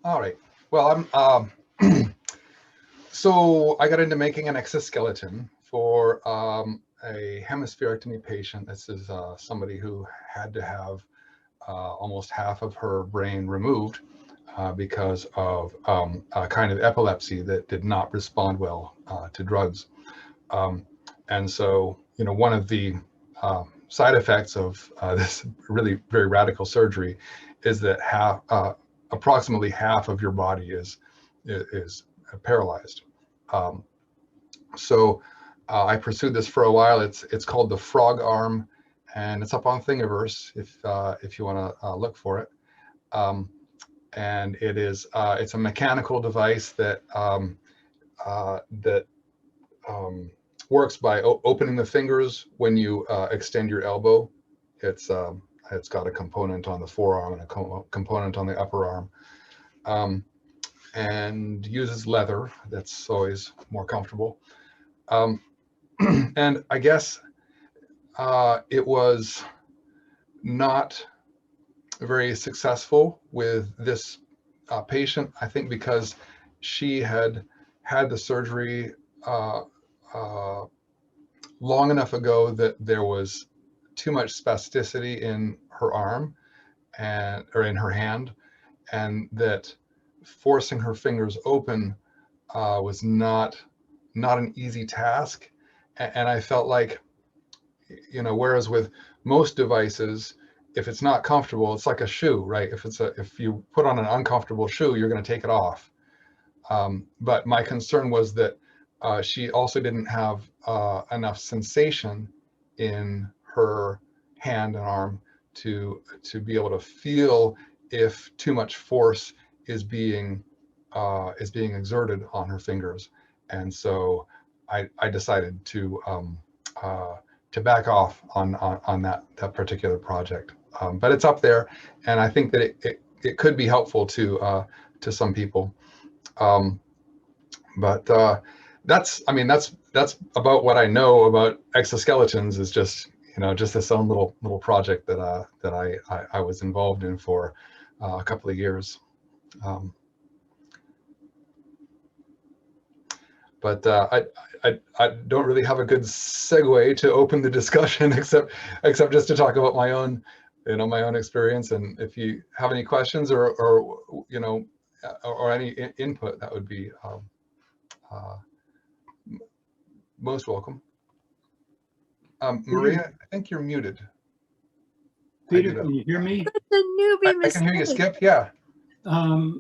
All right. Well, I'm so I got into making an exoskeleton for a hemispherectomy patient. This is somebody who had to have almost half of her brain removed because of a kind of epilepsy that did not respond well to drugs. And so, you know, one of the side effects of this really very radical surgery is that approximately half of your body is paralyzed. So I pursued this for a while. It's called the frog arm, and it's up on Thingiverse if you want to look for it. And it's a mechanical device that works by opening the fingers when you extend your elbow. It's got a component on the forearm and a component on the upper arm, and uses leather. That's always more comfortable. And I guess it was not very successful with this patient, I think because she had the surgery long enough ago that there was too much spasticity in her arm or in her hand, and that forcing her fingers open was not an easy task. And I felt like, you know, whereas with most devices, if it's not comfortable, it's like a shoe, right? If you put on an uncomfortable shoe, you're going to take it off. But my concern was that she also didn't have enough sensation in her hand and arm to be able to feel if too much force is being exerted on her fingers. And so I decided to back off on that particular project. But it's up there, and I think that it could be helpful to some people. But that's about what I know about exoskeletons. Is just, you know, just this own little project that I was involved in for a couple of years. But I don't really have a good segue to open the discussion except just to talk about my own experience. And if you have any questions or you know, or any input, that would be most welcome. Maria, I think you're muted. Peter, can you hear me? The newbie I can hear you, Skip. Yeah.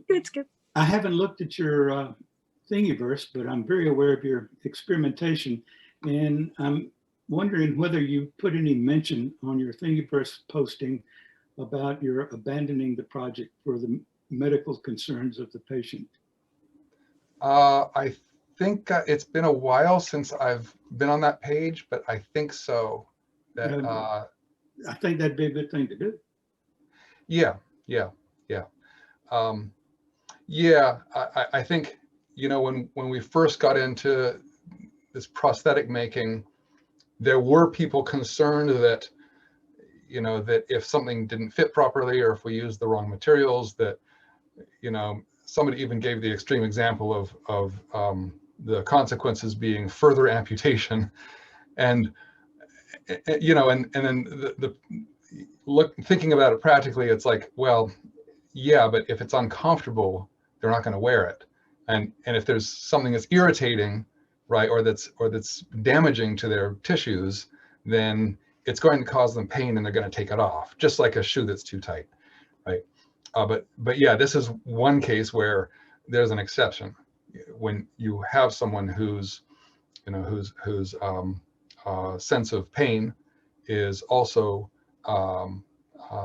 Good, Skip. I haven't looked at your Thingiverse, but I'm very aware of your experimentation, and I'm wondering whether you put any mention on your Thingiverse posting about your abandoning the project for the medical concerns of the patient. I think it's been a while since I've been on that page, but I think so. That I think that'd be a good thing to do. Yeah. I think, you know, when we first got into this prosthetic making, there were people concerned that, you know, that if something didn't fit properly or if we used the wrong materials, that, you know, somebody even gave the extreme example of the consequences being further amputation. And, you know, and then thinking about it practically, it's like, well, yeah, but if it's uncomfortable, they're not going to wear it. And if there's something that's irritating, right, or that's damaging to their tissues, then it's going to cause them pain and they're going to take it off, just like a shoe that's too tight, right? But yeah, this is one case where there's an exception. When you have someone whose sense of pain is also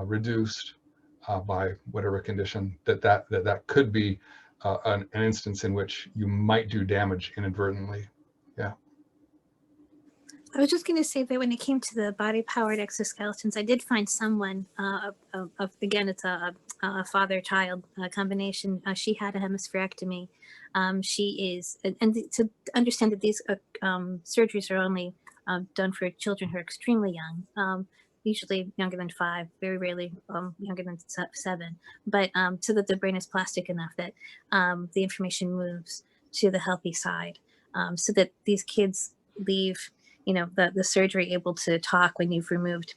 reduced by whatever condition, that could be an instance in which you might do damage inadvertently. Yeah. I was just going to say that when it came to the body-powered exoskeletons, I did find someone, again, it's a father-child combination. She had a hemispherectomy. She is, and to understand that these surgeries are only done for children who are extremely young. usually younger than 5, very rarely younger than 7, but so that the brain is plastic enough that the information moves to the healthy side, so that these kids leave, the surgery able to talk when you've removed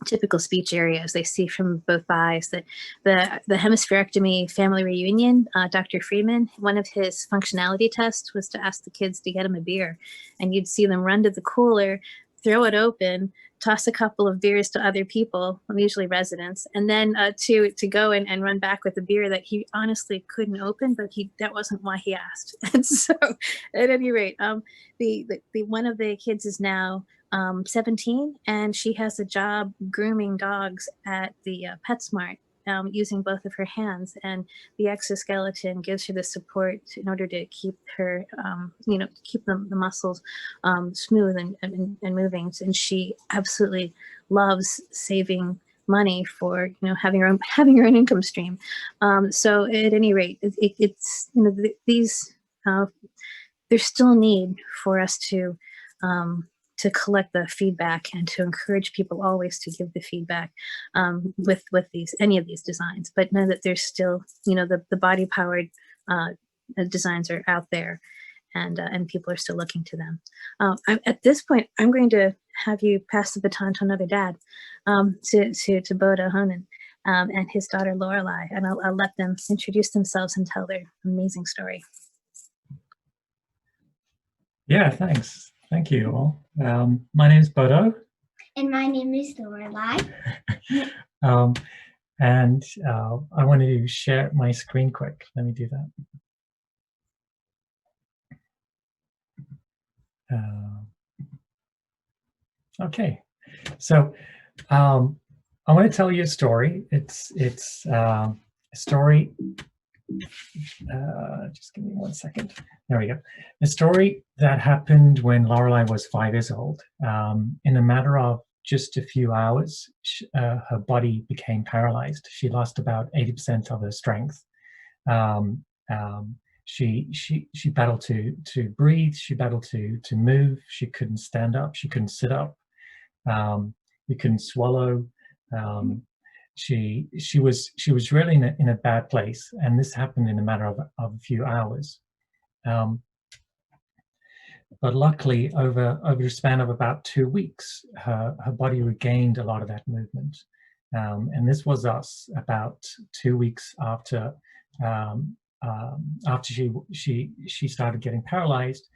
typical speech areas. They see from both eyes. That the hemispherectomy family reunion, Dr. Freeman, one of his functionality tests was to ask the kids to get him a beer, and you'd see them run to the cooler, throw it open, toss a couple of beers to other people, usually residents, and then to go and run back with a beer that he honestly couldn't open, but that wasn't why he asked. And so, at any rate, the one of the kids is now 17, and she has a job grooming dogs at the PetSmart, using both of her hands, and the exoskeleton gives her the support in order to keep her, keep the muscles smooth and moving. And she absolutely loves saving money for having her own income stream. So at any rate, it's these there's still need for us to collect the feedback and to encourage people always to give the feedback with any of these designs, but know that there's still, the body powered designs are out there, and people are still looking to them. At this point, I'm going to have you pass the baton to another dad, to Bodo Honan and his daughter Lorelei, and I'll let them introduce themselves and tell their amazing story. Yeah, thanks. Thank you all. My name is Bodo. And my name is Lorelei. And I wanted to share my screen quick. Let me do that. Okay, so I want to tell you a story. It's a story. Just give me 1 second. There we go. A story that happened when Lorelei was 5 years old. In a matter of just a few hours, her body became paralyzed. She lost about 80% of her strength. She battled to breathe. She battled to move. She couldn't stand up. She couldn't sit up. You couldn't swallow. She was really in a bad place, and this happened in a matter of a few hours. But luckily, over the span of about 2 weeks, her body regained a lot of that movement, and this was us about 2 weeks after she started getting paralyzed,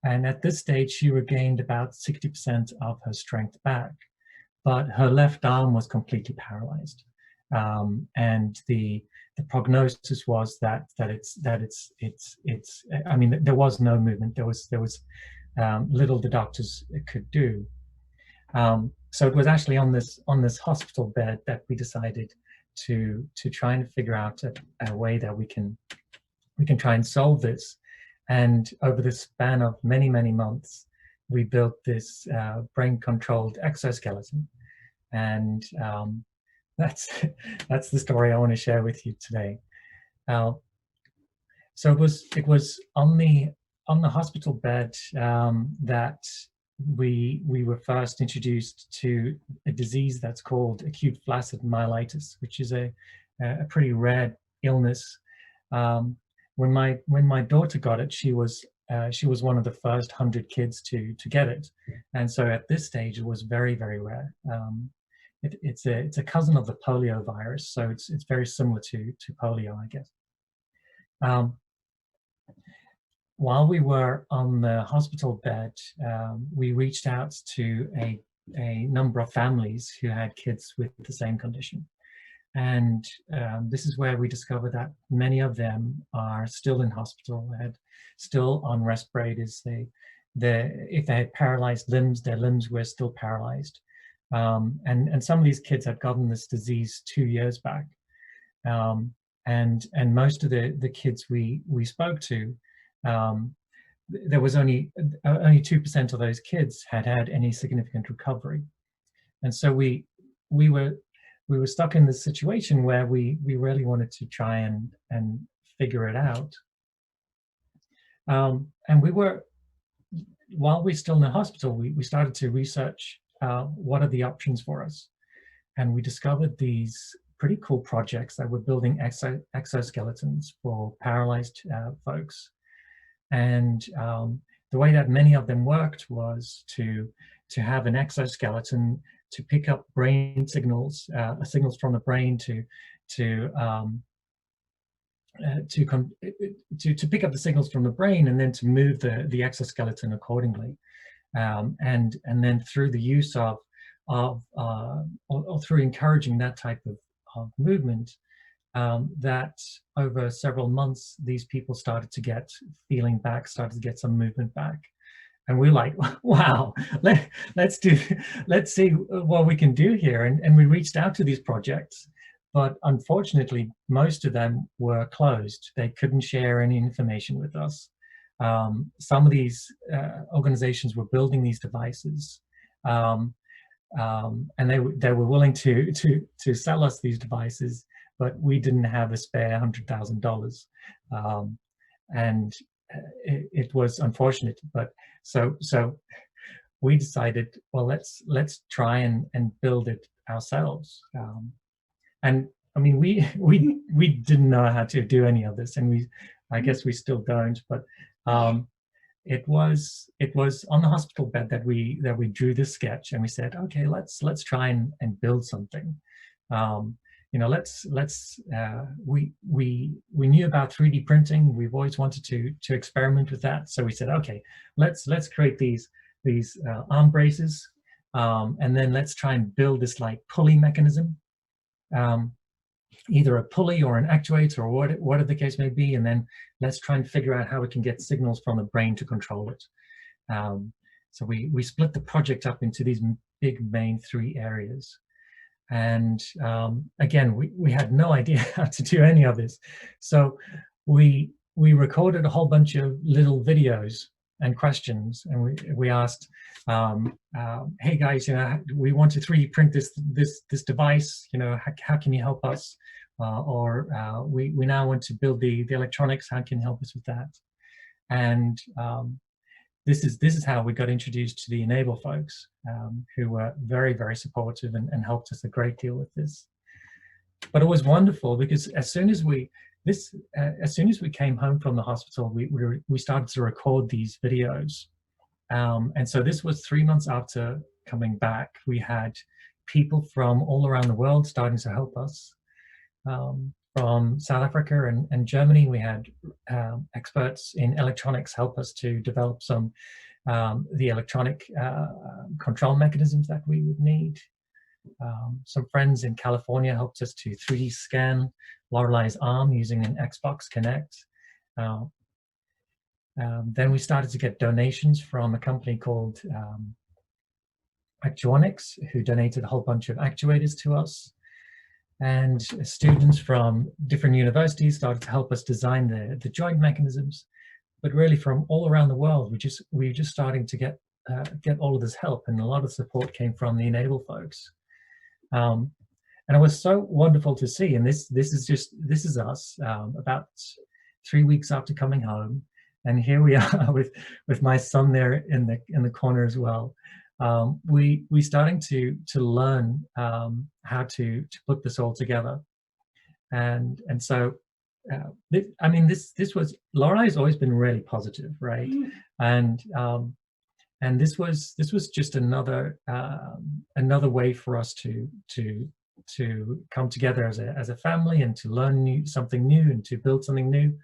and at this stage she regained about 60% of her strength back, but her left arm was completely paralyzed. And the prognosis was that it's I mean, there was no movement. There was little the doctors could do. So it was actually on this hospital bed that we decided to try and figure out a way that we can try and solve this. And over the span of many months, we built this brain-controlled exoskeleton, and that's the story I want to share with you today. So it was on the hospital bed that we were first introduced to a disease that's called acute flaccid myelitis, which is a pretty rare illness. When my daughter got it, she was one of the first 100 kids to get it, and so at this stage it was very rare. It's a cousin of the polio virus, so it's very similar to polio, I guess. While we were on the hospital bed, we reached out to a number of families who had kids with the same condition, and this is where we discovered that many of them are still in hospital, still on respirators. If they had paralyzed limbs, their limbs were still paralyzed. And some of these kids had gotten this disease 2 years back, and most of the kids we spoke to, there was only 2% of those kids had any significant recovery, and so we were stuck in this situation where we really wanted to try and figure it out. And while we're still in the hospital, we started to research what are the options for us. and we discovered these pretty cool projects that were building exoskeletons for paralyzed folks. And the way that many of them worked was to have an exoskeleton to pick up brain signals, signals from the brain to pick up the signals from the brain, and then to move the exoskeleton accordingly. And then through the use of or through encouraging that type of movement, that over several months, these people started to get feeling back, started to get some movement back. And we're like, wow, let's see what we can do here. And we reached out to these projects, but unfortunately, most of them were closed. They couldn't share any information with us. Some of these organizations were building these devices, and they were willing to sell us these devices, but we didn't have a spare $100,000, and it was unfortunate. But so we decided, well, let's try and build it ourselves. And I mean, we didn't know how to do any of this, and I guess we still don't. But it was on the hospital bed that we drew this sketch, and we said, okay, let's try and build something. You know, we knew about 3D printing. We've always wanted to experiment with that. So we said, okay, let's create these arm braces, and then let's try and build this like pulley mechanism, either a pulley or an actuator or whatever the case may be, and then let's try and figure out how we can get signals from the brain to control it. So we split the project up into these big main 3 areas. And again, we had no idea how to do any of this. So we recorded a whole bunch of little videos and questions, and we asked, hey guys, you know, we want to 3D print this device, you know, how can you help us? We now want to build the electronics, how can you help us with that? And this is how we got introduced to the e-NABLE folks, who were very, very supportive and helped us a great deal with this. But it was wonderful because as soon as we came home from the hospital, we started to record these videos. And so this was 3 months after coming back. We had people from all around the world starting to help us. From South Africa and Germany, we had experts in electronics help us to develop some the electronic control mechanisms that we would need. Some friends in California helped us to 3D scan Lorelai's arm using an Xbox Kinect. Then we started to get donations from a company called Actuonics, who donated a whole bunch of actuators to us. And students from different universities started to help us design the joint mechanisms. But really from all around the world, we were just starting to get all of this help, and a lot of support came from the e-NABLE folks. And it was so wonderful to see. And this is us about 3 weeks after coming home, and here we are with my son there in the corner as well. We starting to learn how to put this all together, and so I mean this was, Lorelai's always been really positive, right? And this was just another way for us to come together as a family and to learn something new and to build something new.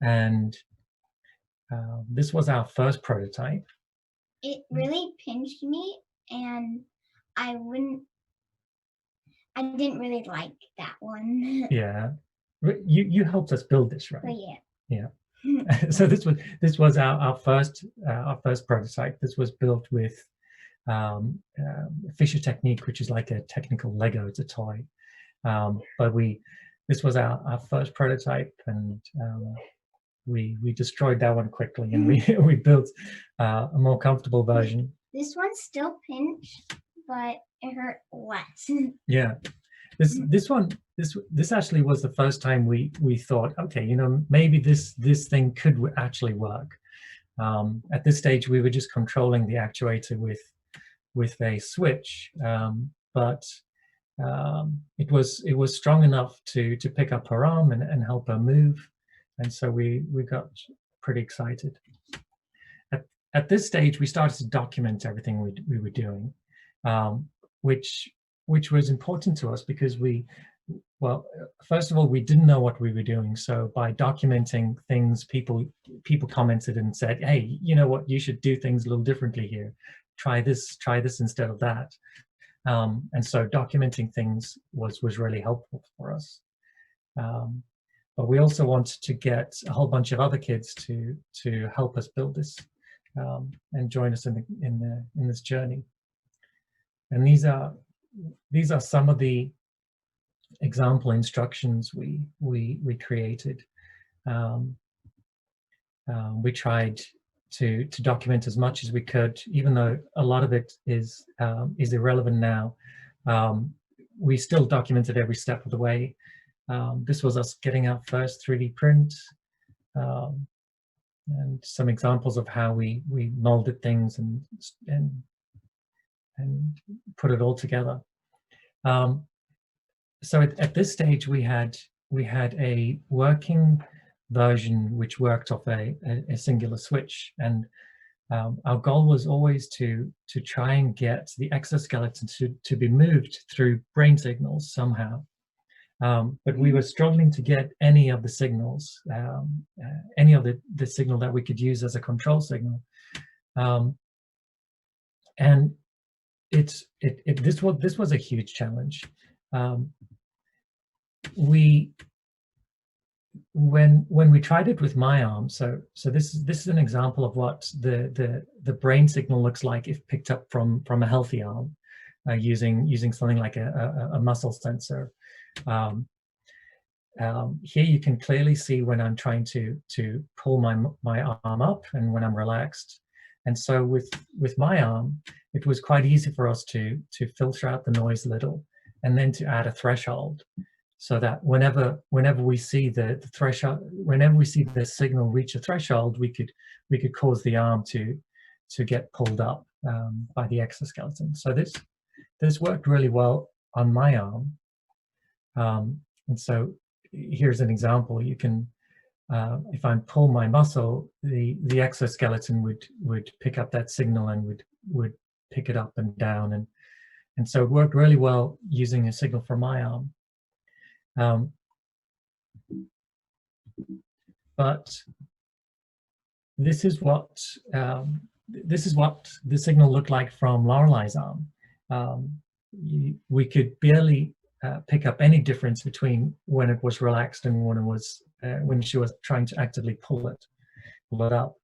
And this was our first prototype. It really pinched me, and I didn't really like that one. Yeah, you helped us build this, right? But yeah. So this was our first prototype. This was built with Fisher Technique, which is like a technical Lego. It's a toy, but this was our first prototype, and we destroyed that one quickly, and we built a more comfortable version. This one still pinched, but it hurt less. Yeah. This actually was the first time we thought, okay, you know, maybe this thing could actually work. At this stage, we were just controlling the actuator with a switch, but it was strong enough to pick up her arm and help her move, and so we got pretty excited. At this stage, we started to document everything we were doing, which was important to us because well, first of all, we didn't know what we were doing. So by documenting things, people commented and said, hey, you know what, you should do things a little differently here. Try this instead of that. And so documenting things was really helpful for us. But we also wanted to get a whole bunch of other kids to help us build this and join us in this journey. And these are some of the example instructions we created. We tried to document as much as we could, even though a lot of it is irrelevant now. We still documented every step of the way. This was us getting our first 3D print, and some examples of how we molded things and put it all together. So at this stage, we had a working version which worked off a singular switch, and our goal was always to try and get the exoskeleton to be moved through brain signals somehow. But we were struggling to get any of the signals, any of the signal that we could use as a control signal, and this was a huge challenge. When we tried it with my arm, so this is an example of what the brain signal looks like if picked up from a healthy arm, using something like a muscle sensor. Here you can clearly see when I'm trying to pull my arm up and when I'm relaxed. And so with my arm, it was quite easy for us to filter out the noise a little, and then to add a threshold, so that whenever we see the threshold, whenever we see the signal reach a threshold, we could cause the arm to get pulled up by the exoskeleton. So this worked really well on my arm, and so here's an example. You can, if I pull my muscle, the exoskeleton would pick up that signal and would pick it up and down, and so it worked really well using a signal from my arm. But this is what the signal looked like from Lorelei's arm. We could barely pick up any difference between when it was relaxed and when it was when she was trying to actively pull it up.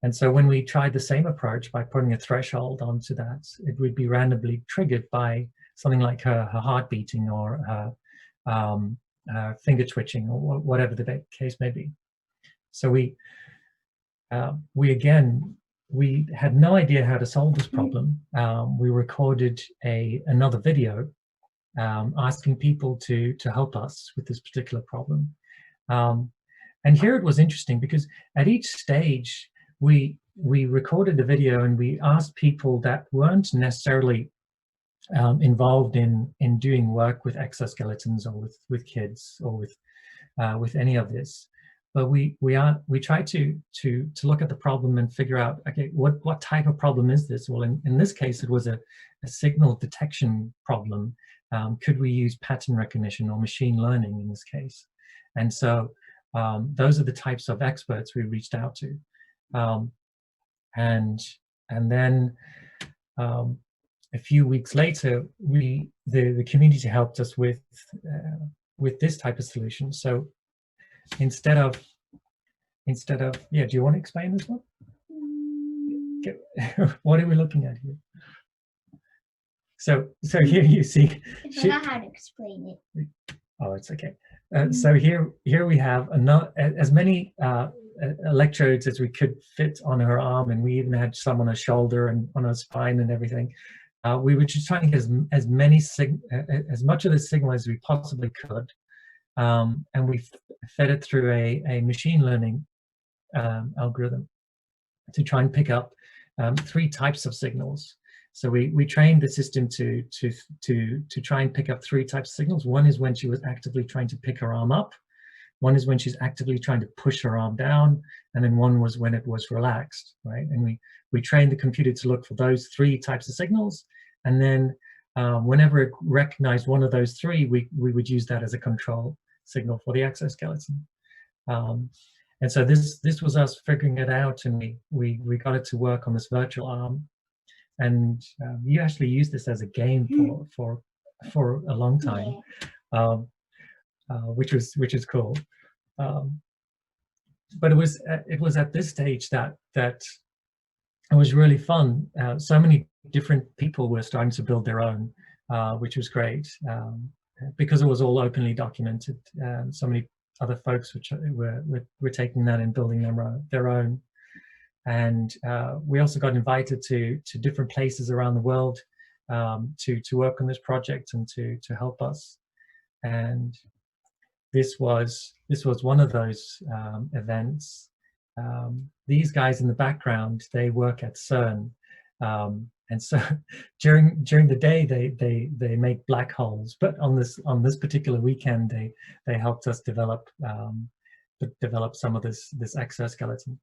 And so when we tried the same approach by putting a threshold onto that, it would be randomly triggered by something like her heart beating or her finger twitching or whatever the case may be. So we had no idea how to solve this problem. We recorded another video asking people to help us with this particular problem. And here it was interesting because at each stage we recorded a video and we asked people that weren't necessarily involved in doing work with exoskeletons or with kids or with any of this, but we tried to look at the problem and figure out, okay, what type of problem is this? Well, in this case, it was a signal detection problem. Could we use pattern recognition or machine learning in this case? And so those are the types of experts we reached out to, and then a few weeks later, the community helped us with this type of solution. So instead of yeah, do you want to explain this one? What are we looking at here? So here you see. I forgot how to explain it. Oh, it's okay. So here we have as many electrodes as we could fit on her arm, and we even had some on her shoulder and on her spine and everything. We were just trying to get as much of the signal as we possibly could, and we fed it through a machine learning algorithm to try and pick up 3 types of signals. So we trained the system to try and pick up 3 types of signals. One is when she was actively trying to pick her arm up. One is when she's actively trying to push her arm down, and then one was when it was relaxed, right? And we trained the computer to look for those 3 types of signals, and then whenever it recognized one of those 3, we would use that as a control signal for the exoskeleton. And so this was us figuring it out, and we got it to work on this virtual arm. And you actually used this as a game for a long time, which is cool. But it was at this stage that it was really fun. So many different people were starting to build their own, which was great, because it was all openly documented. So many other folks were taking that and building their own. And we also got invited to different places around the world to work on this project and to help us. And this was one of those events. These guys in the background, they work at CERN, and so during the day they make black holes. But on this particular weekend, they helped us develop some of this exoskeleton.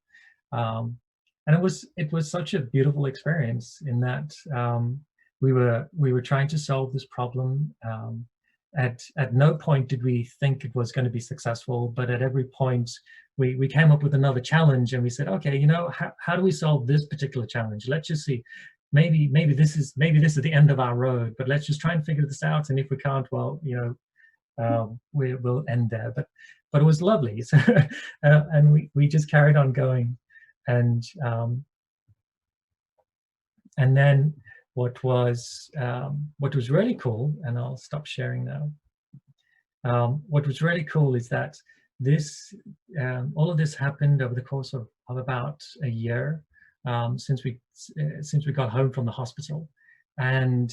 And it was such a beautiful experience in that we were trying to solve this problem. At no point did we think it was going to be successful, but at every point we came up with another challenge, and we said, okay, you know, how do we solve this particular challenge? Let's just see. Maybe this is the end of our road, but let's just try and figure this out. And if we can't, well, you know, we'll end there. But it was lovely. So, and we just carried on going. And then what was really cool, and I'll stop sharing now. What was really cool is that all of this happened over the course of about a year since we got home from the hospital, and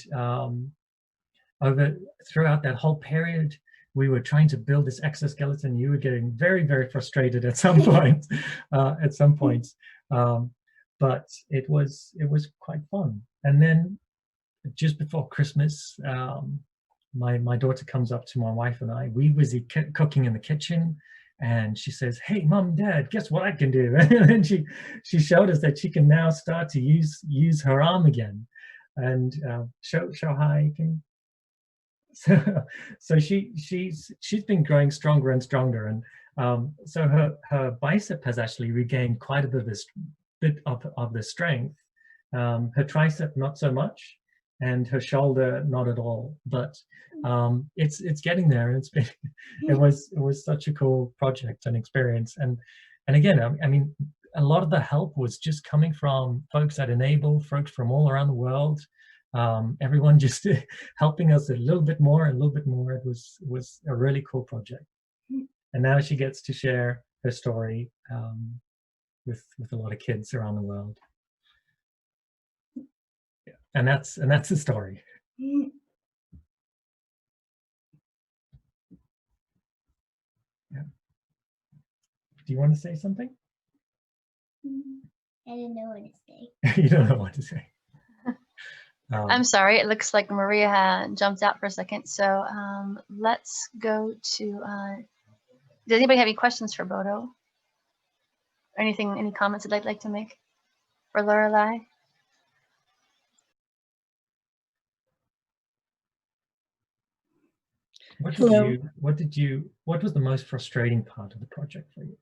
throughout that whole period, we were trying to build this exoskeleton. You were getting very, very frustrated at some point, but it was quite fun. And then just before Christmas, my daughter comes up to my wife and I. We busy cooking in the kitchen, and she says, "Hey, Mom, Dad, guess what I can do?" And she showed us that she can now start to use her arm again, and show how you can. So she's been growing stronger and stronger, and so her bicep has actually regained quite a bit of the strength. Her tricep not so much, and her shoulder not at all. But it's getting there, and it was such a cool project and experience. And again, I mean, a lot of the help was just coming from folks at e-NABLE, folks from all around the world. Everyone just helping us a little bit more and a little bit more. It was a really cool project. And now she gets to share her story with a lot of kids around the world. Yeah. And that's the story. Yeah. Do you want to say something? I didn't know what to say. You don't know what to say. I'm sorry, it looks like Maria jumped out for a second. So let's go to, does anybody have any questions for Bodo? Or any comments that I'd like to make for Lorelei? What was the most frustrating part of the project for you?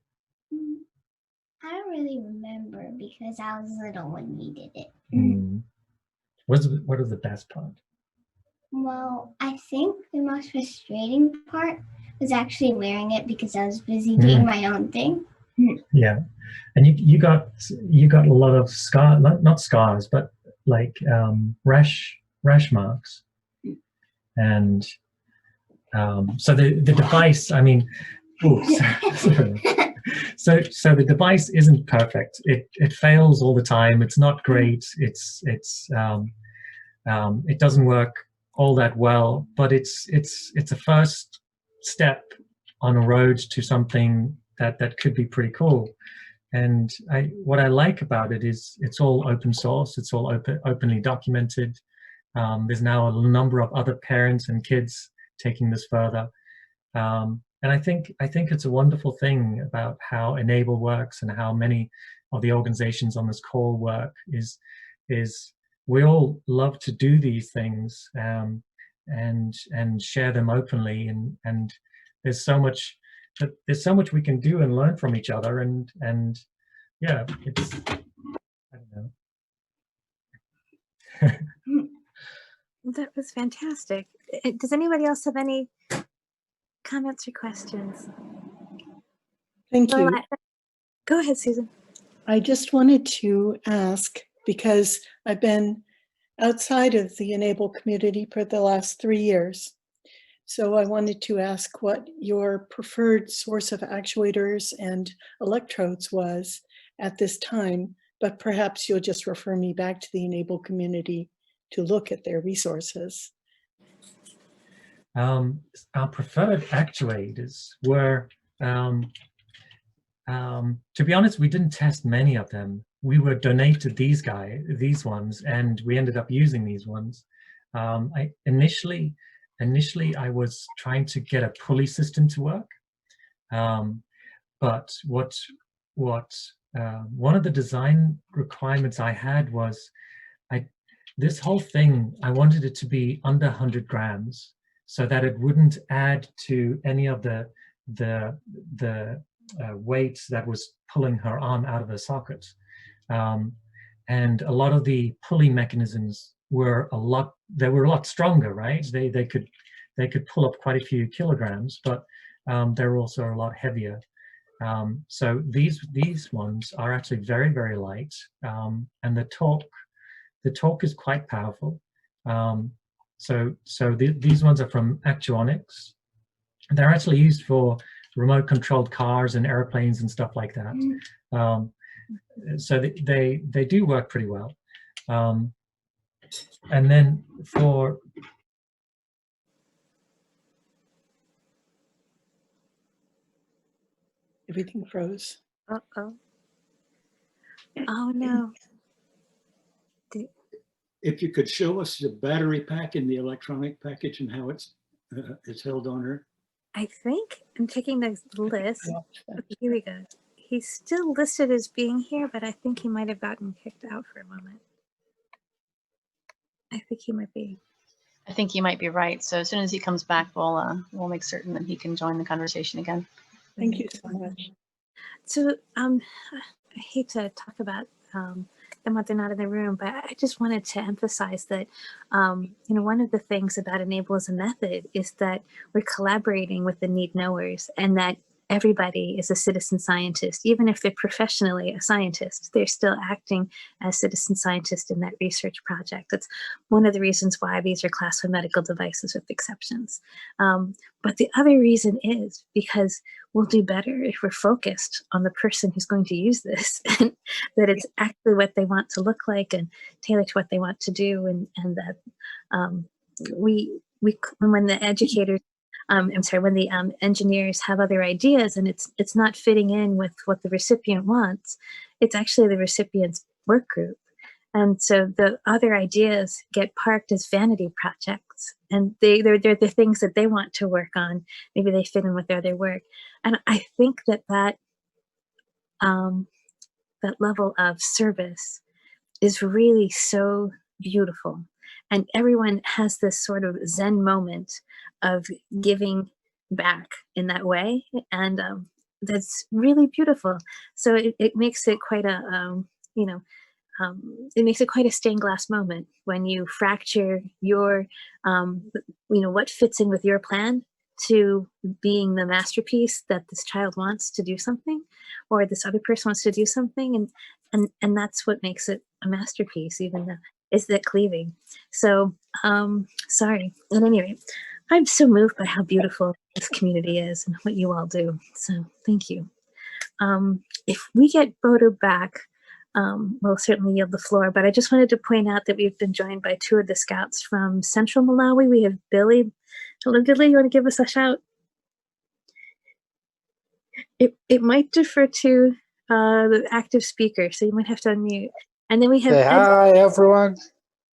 I don't really remember because I was little when we did it. What was the best part? Well, I think the most frustrating part was actually wearing it because I was busy doing my own thing. Yeah, and you got a lot of not scars, but like rash marks, and so the device. I mean, so the device isn't perfect. It fails all the time. It's not great. It doesn't work all that well, but it's a first step on a road to something that could be pretty cool. what I like about it is it's all open source. It's all openly documented. There's now a number of other parents and kids taking this further. And I think it's a wonderful thing about how e-NABLE works and how many of the organizations on this call work is we all love to do these things and share them openly, and there's so much we can do and learn from each other, and yeah, it's, I don't know. That was fantastic. Does anybody else have any comments or questions? Thank you. Go ahead, Susan. I just wanted to ask, because I've been outside of the e-NABLE community for the last 3 years. So I wanted to ask what your preferred source of actuators and electrodes was at this time, but perhaps you'll just refer me back to the e-NABLE community to look at their resources. Our preferred actuators were, to be honest, we didn't test many of them. We were donated these ones, and we ended up using these ones. Initially, I was trying to get a pulley system to work, but one of the design requirements I had was this whole thing, I wanted it to be under 100 grams so that it wouldn't add to any of the weight that was pulling her arm out of the socket. And a lot of the pulley mechanisms were a lot stronger, right? They could pull up quite a few kilograms, but they're also a lot heavier. So these ones are actually very, very light, and the torque is quite powerful. So these ones are from Actuonics. They're actually used for remote controlled cars and airplanes and stuff like that. So they do work pretty well. And then for Everything froze. Uh-oh. Oh no. If you could show us the battery pack in the electronic package and how it's held on her. I think I'm taking the list. Okay, here we go. He's still listed as being here, but I think he might have gotten kicked out for a moment. I think he might be. I think you might be right. So as soon as he comes back, we'll make certain that he can join the conversation again. Thank you so much. So I hate to talk about them when they're not in the room, but I just wanted to emphasize that one of the things about e-NABLE as a method is that we're collaborating with the need knowers, and that everybody is a citizen scientist. Even if they're professionally a scientist, they're still acting as citizen scientists in that research project. That's one of the reasons why these are Class 1 medical devices with exceptions. But the other reason is because we'll do better if we're focused on the person who's going to use this, and that it's actually what they want to look like and tailored to what they want to do, and that when the educators when the engineers have other ideas and it's not fitting in with what the recipient wants, it's actually the recipient's work group. And so the other ideas get parked as vanity projects, and they're the things that they want to work on. Maybe they fit in with their other work. And I think that level of service is really so beautiful. And everyone has this sort of Zen moment of giving back in that way. And that's really beautiful. So it makes it quite a, it makes it quite a stained glass moment when you fracture your, what fits in with your plan to being the masterpiece that this child wants to do something, or this other person wants to do something. And that's what makes it a masterpiece, even though is that cleaving. So, sorry. At any rate, I'm so moved by how beautiful this community is and what you all do. So thank you. If we get Bodo back, we'll certainly yield the floor, but I just wanted to point out that we've been joined by 2 of the scouts from Central Malawi. We have Billy. Hello, Billy, you want to give us a shout? It might defer to the active speaker, so you might have to unmute. And then we have Hey, hi everyone.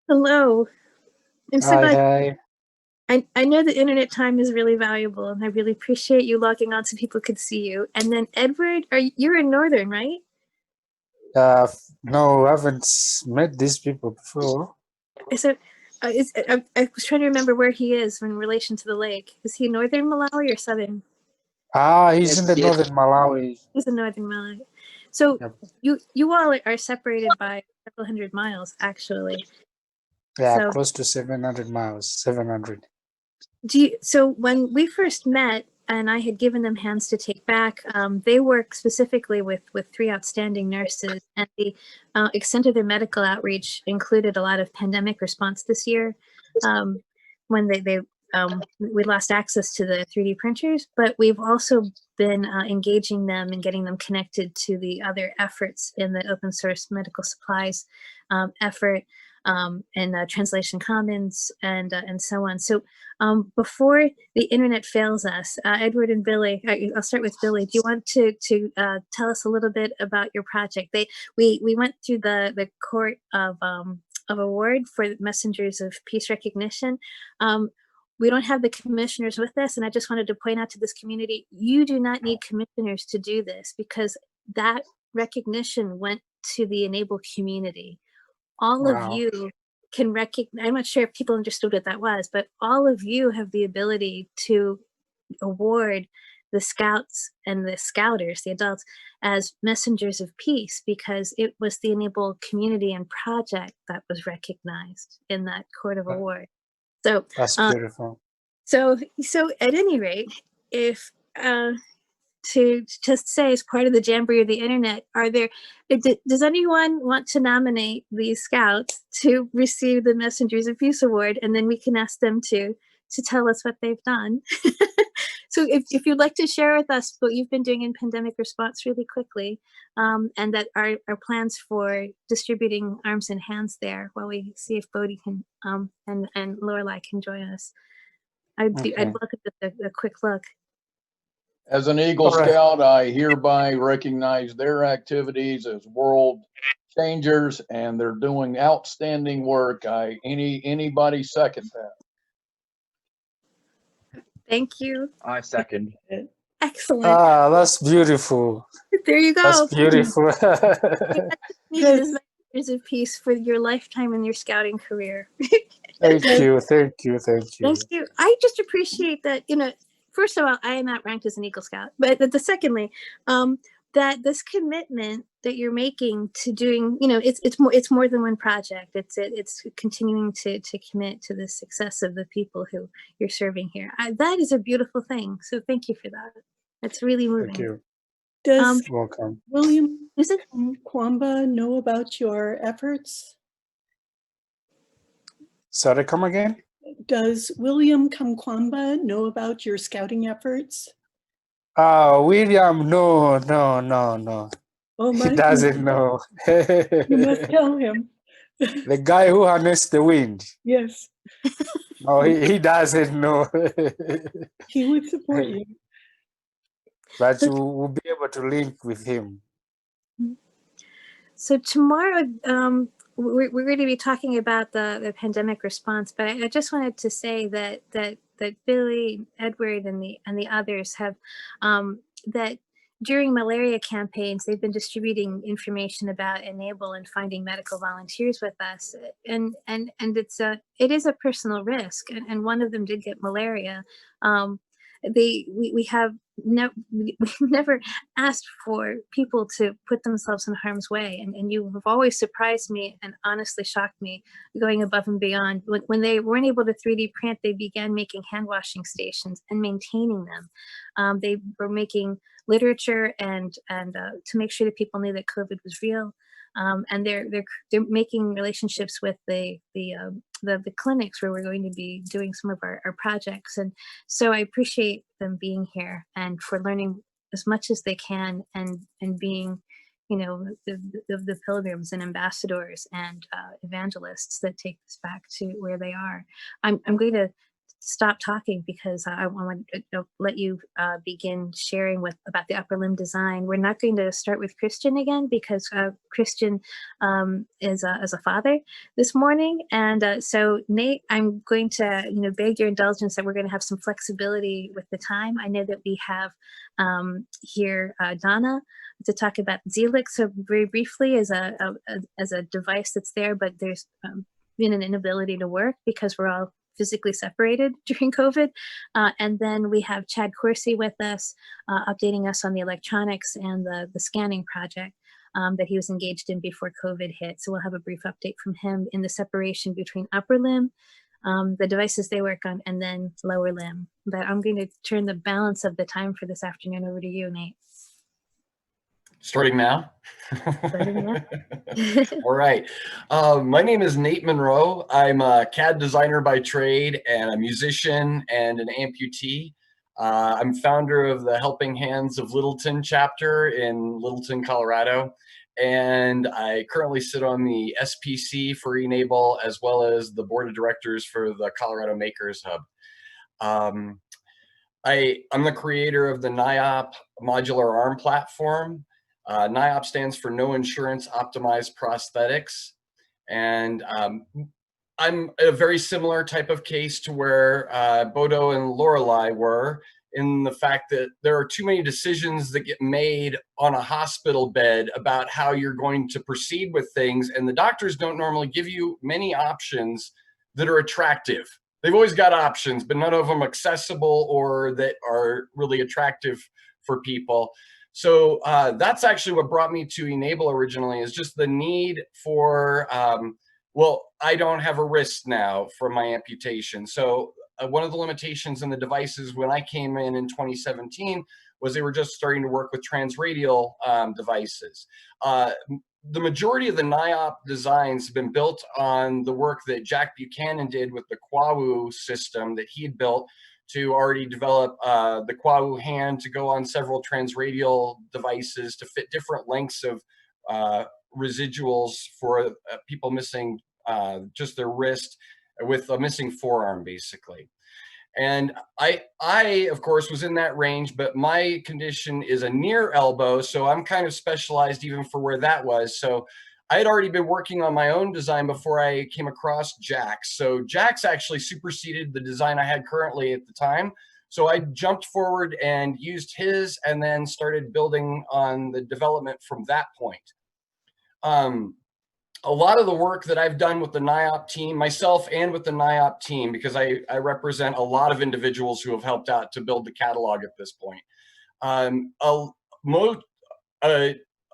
Hello. I'm so Hi, glad. hi. I know the internet time is really valuable, and I really appreciate you logging on so people could see you. And then Edward, you're in Northern, right? No, I haven't met these people before. So, I was trying to remember where he is in relation to the lake. Is he Northern Malawi or Southern? He's in the northern Malawi. He's in Northern Malawi. So Yep. you all are separated by several hundred miles, actually. Yeah, So, close to 700 miles, 700. So when we first met, and I had given them hands to take back, they work specifically with 3 outstanding nurses, and the extent of their medical outreach included a lot of pandemic response this year. When we lost access to the 3D printers, but we've also been engaging them and getting them connected to the other efforts in the open source medical supplies effort, and Translation Commons, and so on. So before the internet fails us, Edward and Billy, I'll start with Billy. Do you want to tell us a little bit about your project? We went through the court of award for messengers of peace recognition. We don't have the commissioners with us, and I just wanted to point out to this community, you do not need commissioners to do this, because that recognition went to the e-NABLE community. All of you can recognize, I'm not sure if people understood what that was, but all of you have the ability to award the scouts and the scouters, the adults, as messengers of peace, because it was the e-NABLE community and project that was recognized in that court of award. So that's beautiful. So at any rate, if to just say, as part of the Jamboree of the Internet, does anyone want to nominate these scouts to receive the Messengers of Peace Award, and then we can ask them to tell us what they've done? So if you'd like to share with us what you've been doing in pandemic response really quickly, and that our plans for distributing arms and hands there, while we see if Bodhi can and Lorelei can join us. I'd look at a quick look. As an Eagle Scout, I hereby recognize their activities as world changers, and they're doing outstanding work. Anybody second that? Thank you. I second. Excellent. That's beautiful. There you go. That's beautiful. Needed as messengers of peace for your lifetime and your scouting career. Thank you. I just appreciate that, first of all, I am outranked as an Eagle Scout, but secondly, that this commitment that you're making to doing, it's more than one project. It's continuing to commit to the success of the people who you're serving here. That is a beautiful thing. So thank you for that. That's really moving. Thank you. Does welcome. William Kwamba know about your efforts? Sorry, come again? Does William Kamkwamba know about your scouting efforts? William, no. Oh, my he doesn't know. You must tell him. The guy who harnessed the wind. Yes. No, he doesn't know. He would support you. But you will be able to link with him. So tomorrow, we're going to be talking about the pandemic response, but I just wanted to say that Billy, Edward, and the others have that during malaria campaigns, they've been distributing information about e-NABLE and finding medical volunteers with us, and it is a personal risk, and one of them did get malaria. We have never asked for people to put themselves in harm's way, and you have always surprised me and honestly shocked me, going above and beyond. When they weren't able to 3D print, they began making hand washing stations and maintaining them. They were making literature and to make sure that people knew that COVID was real. And they're making relationships with the clinics where we're going to be doing some of our projects. And so I appreciate them being here and for learning as much as they can, and being, the pilgrims and ambassadors and evangelists that take us back to where they are. I'm going to stop talking because I want to let you begin sharing about the upper limb design. We're not going to start with Christian again because Christian is a father this morning, and so Nate, I'm going to beg your indulgence that we're going to have some flexibility with the time. I know that we have here Donna to talk about Zelix so very briefly as a device that's there, but there's been an inability to work because we're all physically separated during COVID. And then we have Chad Coursey with us, updating us on the electronics and the scanning project that he was engaged in before COVID hit. So we'll have a brief update from him in the separation between upper limb, the devices they work on, and then lower limb. But I'm going to turn the balance of the time for this afternoon over to you, Nate. Starting now? Starting now. All right. My name is Nate Monroe. I'm a CAD designer by trade and a musician and an amputee. I'm founder of the Helping Hands of Littleton chapter in Littleton, Colorado. And I currently sit on the SPC for e-NABLE as well as the board of directors for the Colorado Makers Hub. I'm the creator of the NIOP modular arm platform. NIOP stands for No Insurance Optimized Prosthetics. And I'm a very similar type of case to where Bodo and Lorelei were, in the fact that there are too many decisions that get made on a hospital bed about how you're going to proceed with things. And the doctors don't normally give you many options that are attractive. They've always got options, but none of them accessible or that are really attractive for people. So that's actually what brought me to e-NABLE originally, is just the need for, well, I don't have a wrist now from my amputation. So one of the limitations in the devices when I came in 2017 was they were just starting to work with transradial devices. The majority of the NIOP designs have been built on the work that Jack Buchanan did with the Kwaw system that he had built to already develop the Kwaw hand to go on several transradial devices to fit different lengths of residuals for people missing just their wrist with a missing forearm, basically. And I, of course, was in that range, but my condition is a near elbow, so I'm kind of specialized even for where that was. So I had already been working on my own design before I came across Jack's. So Jack's actually superseded the design I had currently at the time. So I jumped forward and used his and then started building on the development from that point. A lot of the work that I've done with the NIOP team, myself and with the NIOP team, because I represent a lot of individuals who have helped out to build the catalog at this point.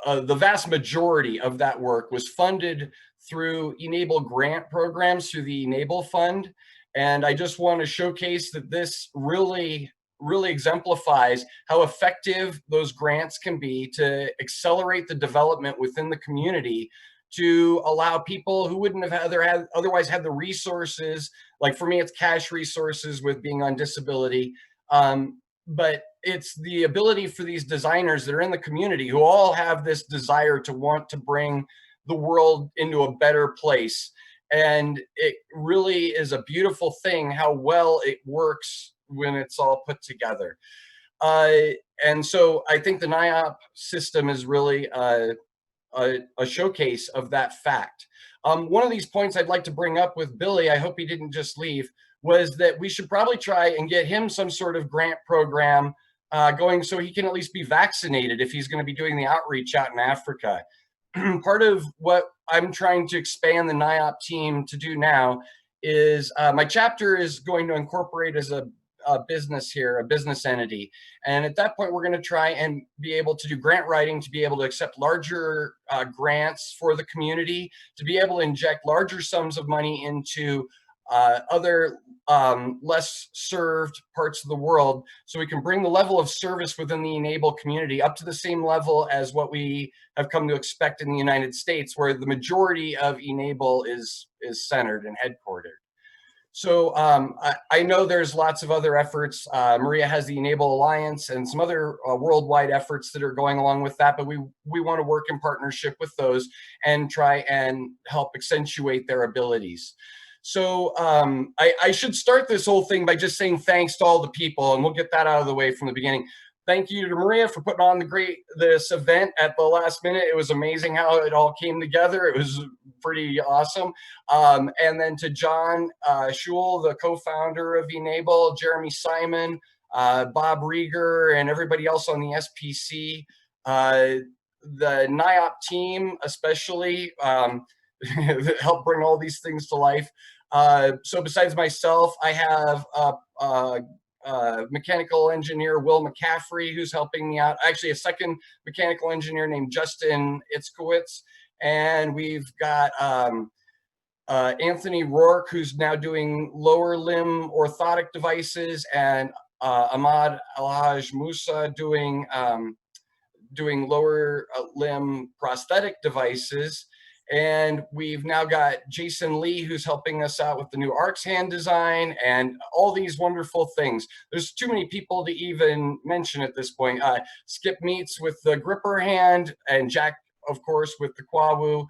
The vast majority of that work was funded through e-NABLE grant programs through the e-NABLE Fund. And I just want to showcase that this really exemplifies how effective those grants can be to accelerate the development within the community, to allow people who wouldn't have otherwise had the resources, like for me, it's cash resources with being on disability, but it's the ability for these designers that are in the community who all have this desire to want to bring the world into a better place. And it really is a beautiful thing how well it works when it's all put together. And so I think the NIOP system is really a showcase of that fact. One of these points I'd like to bring up with Billy, I hope he didn't just leave, was that we should probably try and get him some sort of grant program going so he can at least be vaccinated if he's going to be doing the outreach out in Africa. Part of what I'm trying to expand the NIOP team to do now is my chapter is going to incorporate as a business here, a business entity. And at that point, we're going to try and be able to do grant writing, to be able to accept larger grants for the community, to be able to inject larger sums of money into other less served parts of the world, so we can bring the level of service within the e-NABLE community up to the same level as what we have come to expect in the United States, where the majority of e-NABLE is centered and headquartered. So I know there's lots of other efforts. Maria has the e-NABLE Alliance and some other worldwide efforts that are going along with that, but we want to work in partnership with those and try and help accentuate their abilities. So I should start this whole thing by just saying thanks to all the people, and we'll get that out of the way from the beginning. Thank you to Maria for putting on this event at the last minute. It was amazing how it all came together. It was pretty awesome. And then to John Schul, the co-founder of e-NABLE, Jeremy Simon, Bob Rieger, and everybody else on the SPC, the NIOP team especially, that helped bring all these things to life. So besides myself, I have mechanical engineer Will Mccaffrey, who's helping me out. Actually, a second mechanical engineer named Justin Itzkowitz. And we've got Anthony Rourke, who's now doing lower limb orthotic devices, and Ahmad Alhaj Musa doing lower limb prosthetic devices. And we've now got Jason Lee, who's helping us out with the new ARCS hand design and all these wonderful things. There's too many people to even mention at this point. Skip Meets with the gripper hand, and Jack, of course, with the Kwaw.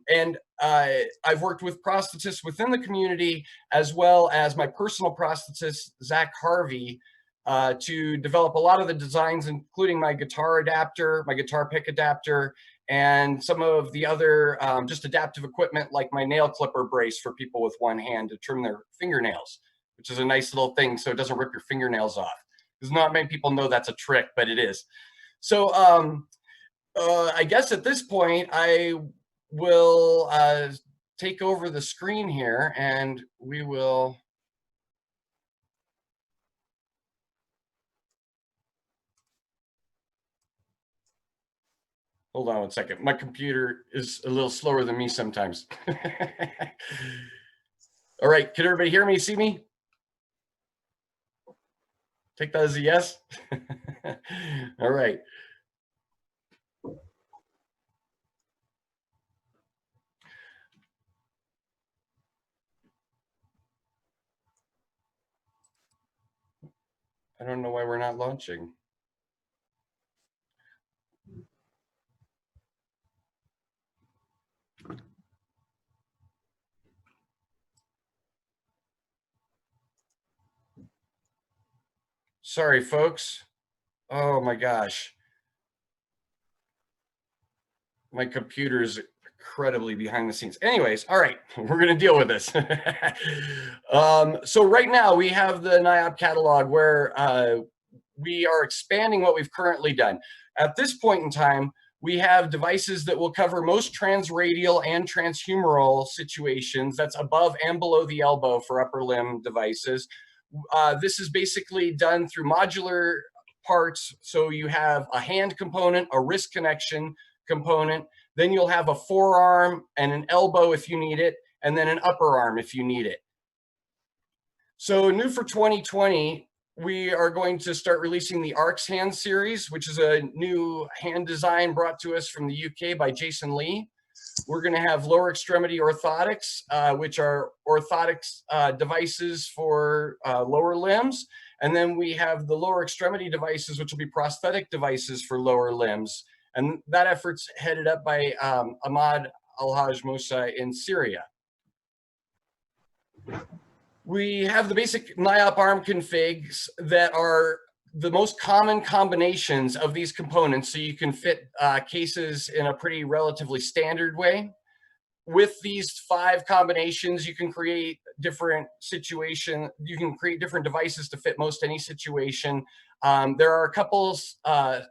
And I've worked with prosthetists within the community, as well as my personal prosthetist, Zach Harvey, to develop a lot of the designs, including my guitar adapter, my guitar pick adapter, and some of the other just adaptive equipment like my nail clipper brace for people with one hand to trim their fingernails, which is a nice little thing so it doesn't rip your fingernails off. Because not many people know that's a trick, but it is. So I guess at this point, I will take over the screen here, and we will... Hold on one second. My computer is a little slower than me sometimes. All right, can everybody hear me, see me? Take that as a yes. All right. I don't know why we're not launching. Sorry, folks. Oh my gosh. My computer is incredibly behind the scenes. Anyways, all right, we're gonna deal with this. So right now we have the NIOP catalog where we are expanding what we've currently done. At this point in time, we have devices that will cover most transradial and transhumeral situations. That's above and below the elbow for upper limb devices. This is basically done through modular parts. So you have a hand component, a wrist connection component, then you'll have a forearm and an elbow if you need it, and then an upper arm if you need it. So new for 2020, we are going to start releasing the ARCS hand series, which is a new hand design brought to us from the UK by Jason Lee. We're going to have lower extremity orthotics, which are orthotics devices for lower limbs. And then we have the lower extremity devices, which will be prosthetic devices for lower limbs. And that effort's headed up by Ahmad Alhaj Musa in Syria. We have the basic NIOP arm configs that are the most common combinations of these components, so you can fit cases in a pretty relatively standard way. With these 5 combinations, you can create different different devices to fit most any situation. There are a couple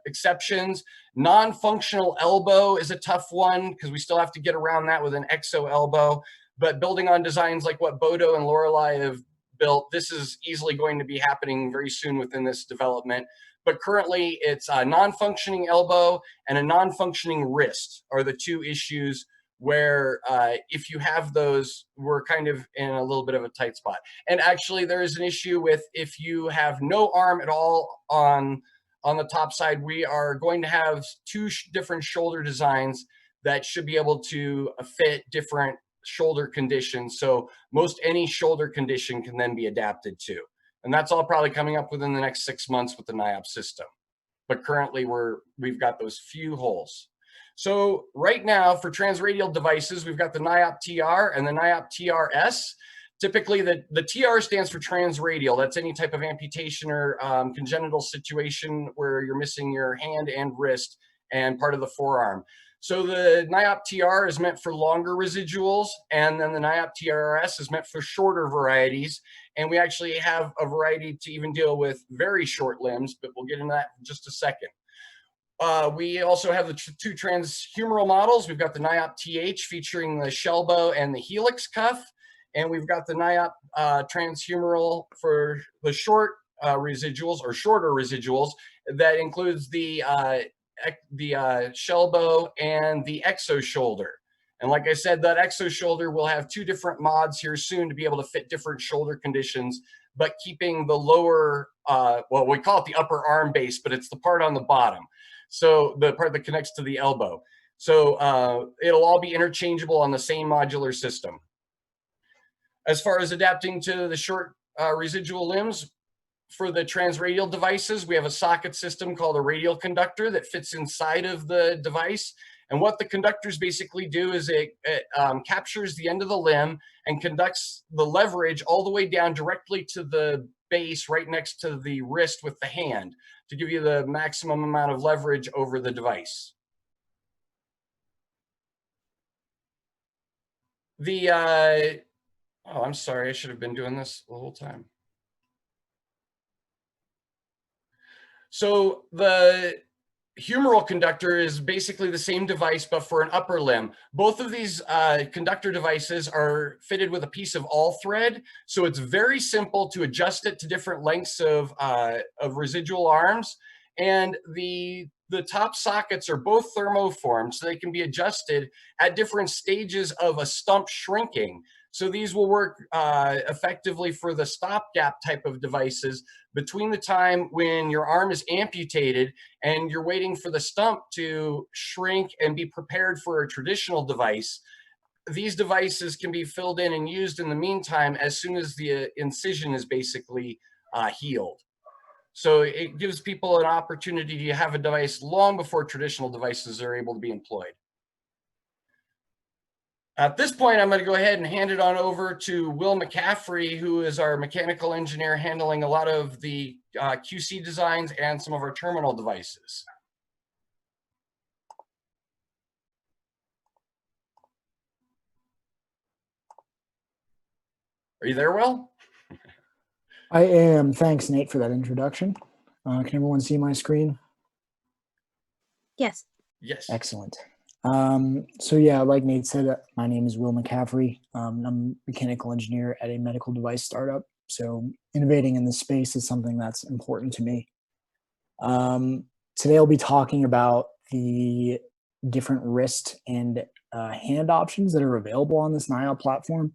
exceptions. Non-functional elbow is a tough one because we still have to get around that with an exo elbow. But building on designs like what Bodo and Lorelei have built, this is easily going to be happening very soon within this development. But currently, it's a non-functioning elbow and a non-functioning wrist are the 2 issues where if you have those, we're kind of in a little bit of a tight spot. And actually, there is an issue with if you have no arm at all on the top side, we are going to have 2 different shoulder designs that should be able to fit different shoulder conditions. So most any shoulder condition can then be adapted to. And that's all probably coming up within the next 6 months with the NIOP system. But currently we've got those few holes. So right now for transradial devices, we've got the NIOP TR and the NIOP TRS. Typically, the TR stands for transradial. That's any type of amputation or congenital situation where you're missing your hand and wrist and part of the forearm. So the NIOP TR is meant for longer residuals, and then the NIOP TRS is meant for shorter varieties. And we actually have a variety to even deal with very short limbs, but we'll get into that in just a second. We also have the two transhumeral models. We've got the NIOP TH featuring the shell bow and the helix cuff. And we've got the NIOP transhumeral for the short residuals or shorter residuals. That includes the shell bow and the exo shoulder. And like I said, that exo shoulder will have two different mods here soon to be able to fit different shoulder conditions, but keeping the lower, well, we call it the upper arm base, but it's the part on the bottom. So the part that connects to the elbow. So it'll all be interchangeable on the same modular system. As far as adapting to the short residual limbs, for the transradial devices, we have a socket system called a radial conductor that fits inside of the device. And what the conductors basically do is it captures the end of the limb and conducts the leverage all the way down directly to the base right next to the wrist with the hand to give you the maximum amount of leverage over the device. Oh, I'm sorry, I should have been doing this the whole time. So the Humeral conductor is basically the same device, but for an upper limb. Both of these conductor devices are fitted with a piece of all thread. So it's very simple to adjust it to different lengths of residual arms. And the top sockets are both thermoformed, so they can be adjusted at different stages of a stump shrinking. So these will work effectively for the stopgap type of devices between the time when your arm is amputated and you're waiting for the stump to shrink and be prepared for a traditional device. These devices can be filled in and used in the meantime as soon as the incision is basically healed. So it gives people an opportunity to have a device long before traditional devices are able to be employed. At this point, I'm going to go ahead and hand it on over to Will Mccaffrey, who is our mechanical engineer handling a lot of the QC designs and some of our terminal devices. Are you there, Will? I am. Thanks, Nate, for that introduction. Can everyone see my screen? Yes. Yes. Excellent. So yeah, like Nate said, my name is Will Mccaffrey. I'm a mechanical engineer at a medical device startup. So innovating in this space is something that's important to me. Today I'll be talking about the different wrist and hand options that are available on this NIOP platform.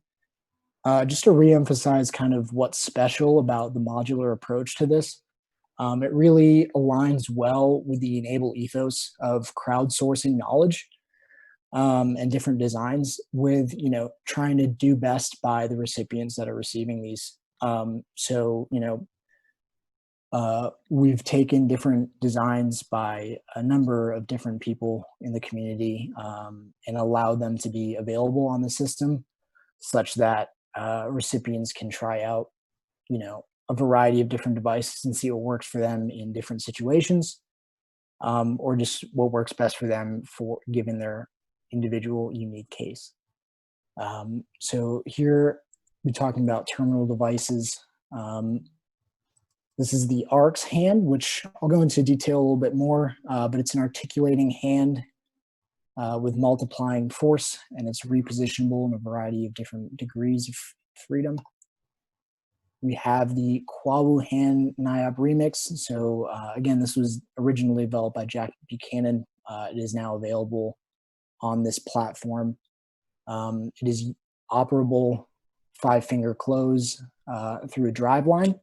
Just to reemphasize kind of what's special about the modular approach to this. It really aligns well with the e-NABLE ethos of crowdsourcing knowledge and different designs with, trying to do best by the recipients that are receiving these. We've taken different designs by a number of different people in the community and allowed them to be available on the system such that recipients can try out, a variety of different devices and see what works for them in different situations, or just what works best for them for given their individual unique case. So here we're talking about terminal devices. This is the ARCS hand, which I'll go into detail a little bit more, but it's an articulating hand with multiplying force, and it's repositionable in a variety of different degrees of freedom. We have the Kwaw hand NIOP remix. So again, this was originally developed by Jack Buchanan. It is now available on this platform. It is operable 5-finger close through a drive line.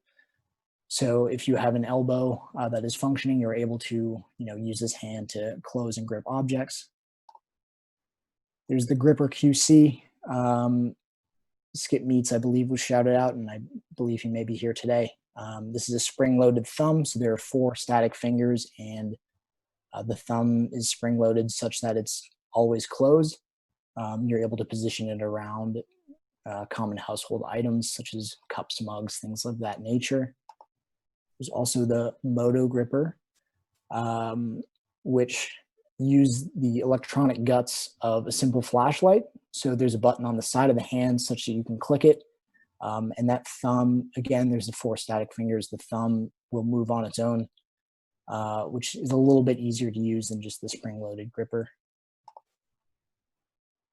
So if you have an elbow that is functioning, you're able to use this hand to close and grip objects. There's the Gripper QC. Skip Meets, I believe, was shouted out, and I believe he may be here today. This is a spring-loaded thumb, so there are 4 static fingers and The thumb is spring-loaded such that it's always closed. You're able to position it around common household items such as cups, mugs, things of that nature. There's also the Moto Gripper, which use the electronic guts of a simple flashlight. So there's a button on the side of the hand such that you can click it. And that thumb, again, there's the 4 static fingers. The thumb will move on its own, which is a little bit easier to use than just the spring-loaded gripper.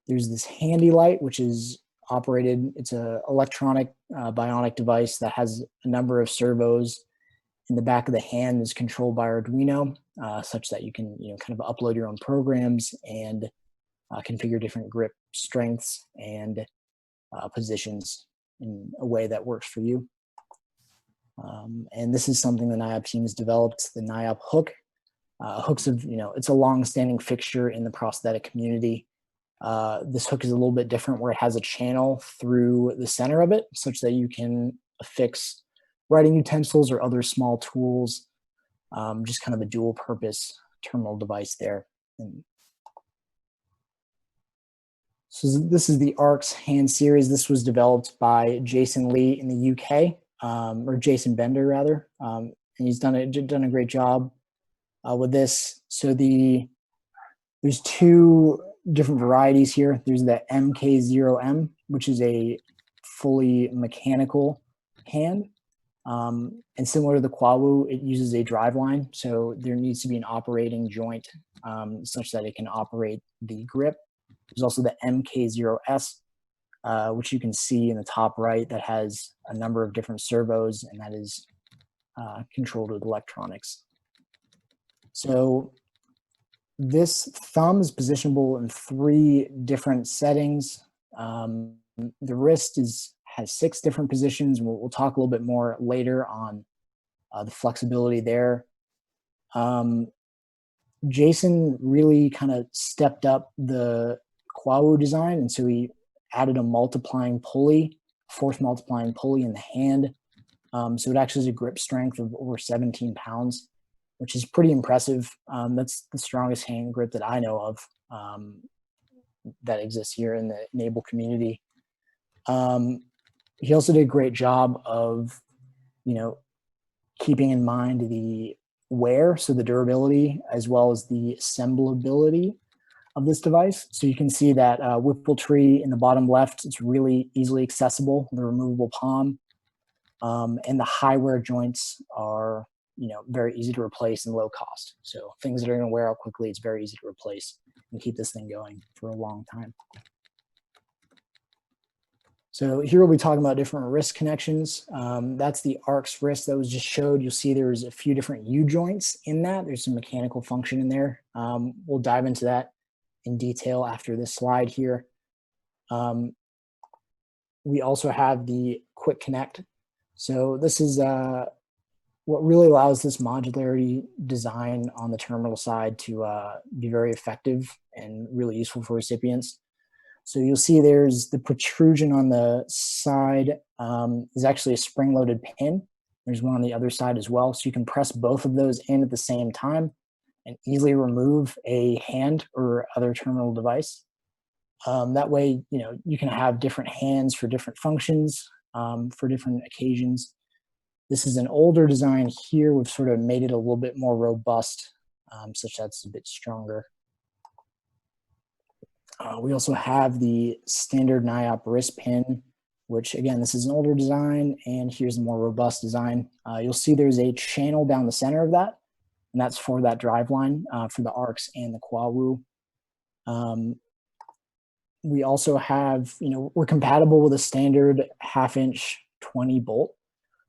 There's this handy light, which is operated, it's an electronic bionic device that has a number of servos. In the back of the hand is controlled by Arduino, such that you can kind of upload your own programs and configure different grip strengths and positions in a way that works for you. And this is something the NIOP team has developed, the NIOP hook. Hooks of, it's a long-standing fixture in the prosthetic community. This hook is a little bit different where it has a channel through the center of it such that you can affix writing utensils or other small tools, just kind of a dual purpose terminal device there. And so this is the ARCS hand series. This was developed by Jason Lee in the UK, or Jason Bender rather, and he's done a great job with this. So there's 2 different varieties here. There's the MK0M, which is a fully mechanical hand. And similar to the Kwaw, it uses a driveline, so there needs to be an operating joint such that it can operate the grip. There's also the MK0S, which you can see in the top right, that has a number of different servos, and that is controlled with electronics. So this thumb is positionable in 3 different settings. The wrist has 6 different positions. We'll talk a little bit more later on the flexibility there. Jason really kind of stepped up the Kwaw design, and so he added a multiplying pulley, force multiplying pulley in the hand. So it actually has a grip strength of over 17 pounds, which is pretty impressive. That's the strongest hand grip that I know of that exists here in the e-NABLE community. He also did a great job of, keeping in mind the wear, so the durability, as well as the assemblability of this device. So you can see that whipple tree in the bottom left, it's really easily accessible, the removable palm. And the high wear joints are, very easy to replace and low cost. So things that are going to wear out quickly, it's very easy to replace and keep this thing going for a long time. So here we'll be talking about different wrist connections. That's the ARCS wrist that was just showed. You'll see there's a few different U-joints in that. There's some mechanical function in there. We'll dive into that in detail after this slide here. We also have the Quick Connect. So this is what really allows this modularity design on the terminal side to be very effective and really useful for recipients. So you'll see there's the protrusion on the side is actually a spring-loaded pin. There's one on the other side as well. So you can press both of those in at the same time and easily remove a hand or other terminal device. That way, you can have different hands for different functions, for different occasions. This is an older design here. We've sort of made it a little bit more robust, such that it's a bit stronger. We also have the standard NIOP wrist pin, which again, this is an older design, and here's a more robust design. You'll see there's a channel down the center of that, and that's for that driveline for the ARCS and the Kwaw. We also have, we're compatible with a standard 1/2" 20 bolt.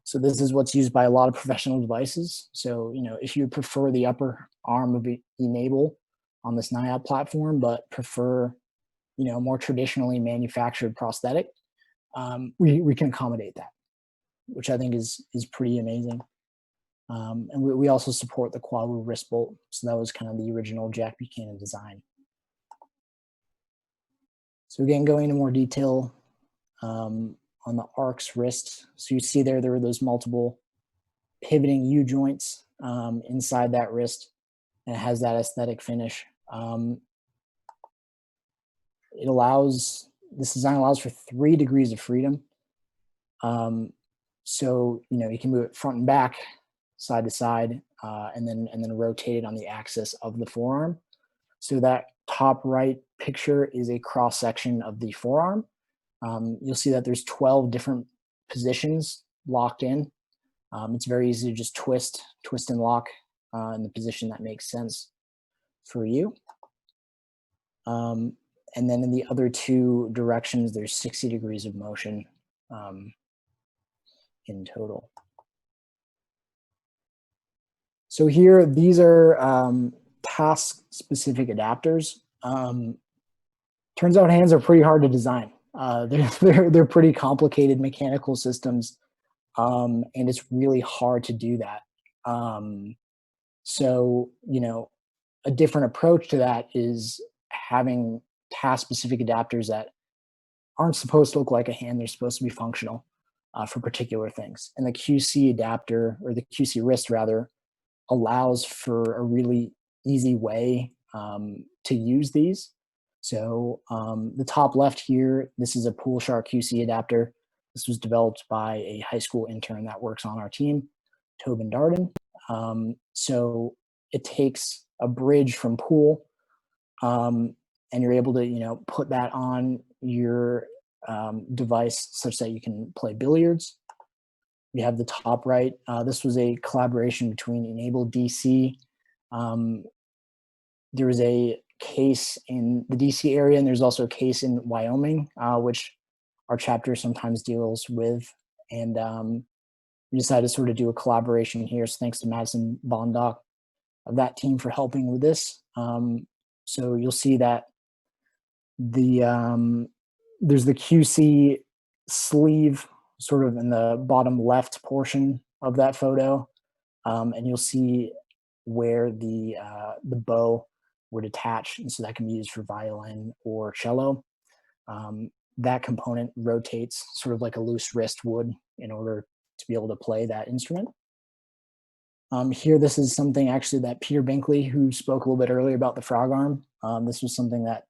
So this is what's used by a lot of professional devices. So, if you prefer the upper arm of e-NABLE on this NIOP platform, but prefer, more traditionally manufactured prosthetic, we can accommodate that, which I think is pretty amazing. And we also support the Kwaw wrist bolt. So that was kind of the original Jack Buchanan design. So again, going into more detail on the ARCS wrist. So you see there were those multiple pivoting U-joints inside that wrist. and it has that aesthetic finish. This design allows for 3 degrees of freedom. So, you can move it front and back, side to side, and then rotate it on the axis of the forearm. So that top right picture is a cross section of the forearm. You'll see that there's 12 different positions locked in. It's very easy to just twist and lock in the position that makes sense for you. And then in the other 2 directions, there's 60 degrees of motion in total. So here, these are task-specific adapters. Turns out hands are pretty hard to design. They're pretty complicated mechanical systems, and it's really hard to do that. So, a different approach to that is having task-specific adapters that aren't supposed to look like a hand. They're supposed to be functional for particular things. And the QC adapter, or the QC wrist rather, allows for a really easy way to use these. So the top left here, this is a Pool Shark QC adapter. This was developed by a high school intern that works on our team, Tobin Darden. So it takes a bridge from Pool, and you're able to, put that on your device such that you can play billiards. We have the top right. This was a collaboration between e-NABLE DC. There was a case in the DC area, and there's also a case in Wyoming, which our chapter sometimes deals with. And we decided to sort of do a collaboration here. So thanks to Madison Bondock of that team for helping with this. So you'll see that there's the QC sleeve sort of in the bottom left portion of that photo, and you'll see where the bow would attach, and so that can be used for violin or cello. That component rotates sort of like a loose wrist would in order to be able to play that instrument. Here, this is something actually that Peter Binkley, who spoke a little bit earlier about the frog arm, this was something that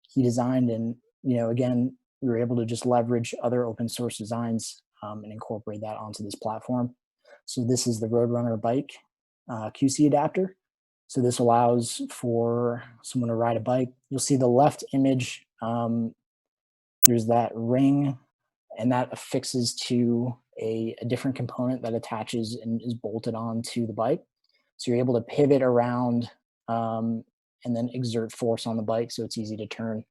he designed, and again, we were able to just leverage other open source designs and incorporate that onto this platform. So this is the Roadrunner bike QC adapter. So this allows for someone to ride a bike. You'll see the left image, there's that ring, and that affixes to a different component that attaches and is bolted onto the bike. So you're able to pivot around and then exert force on the bike, so it's easy to turn.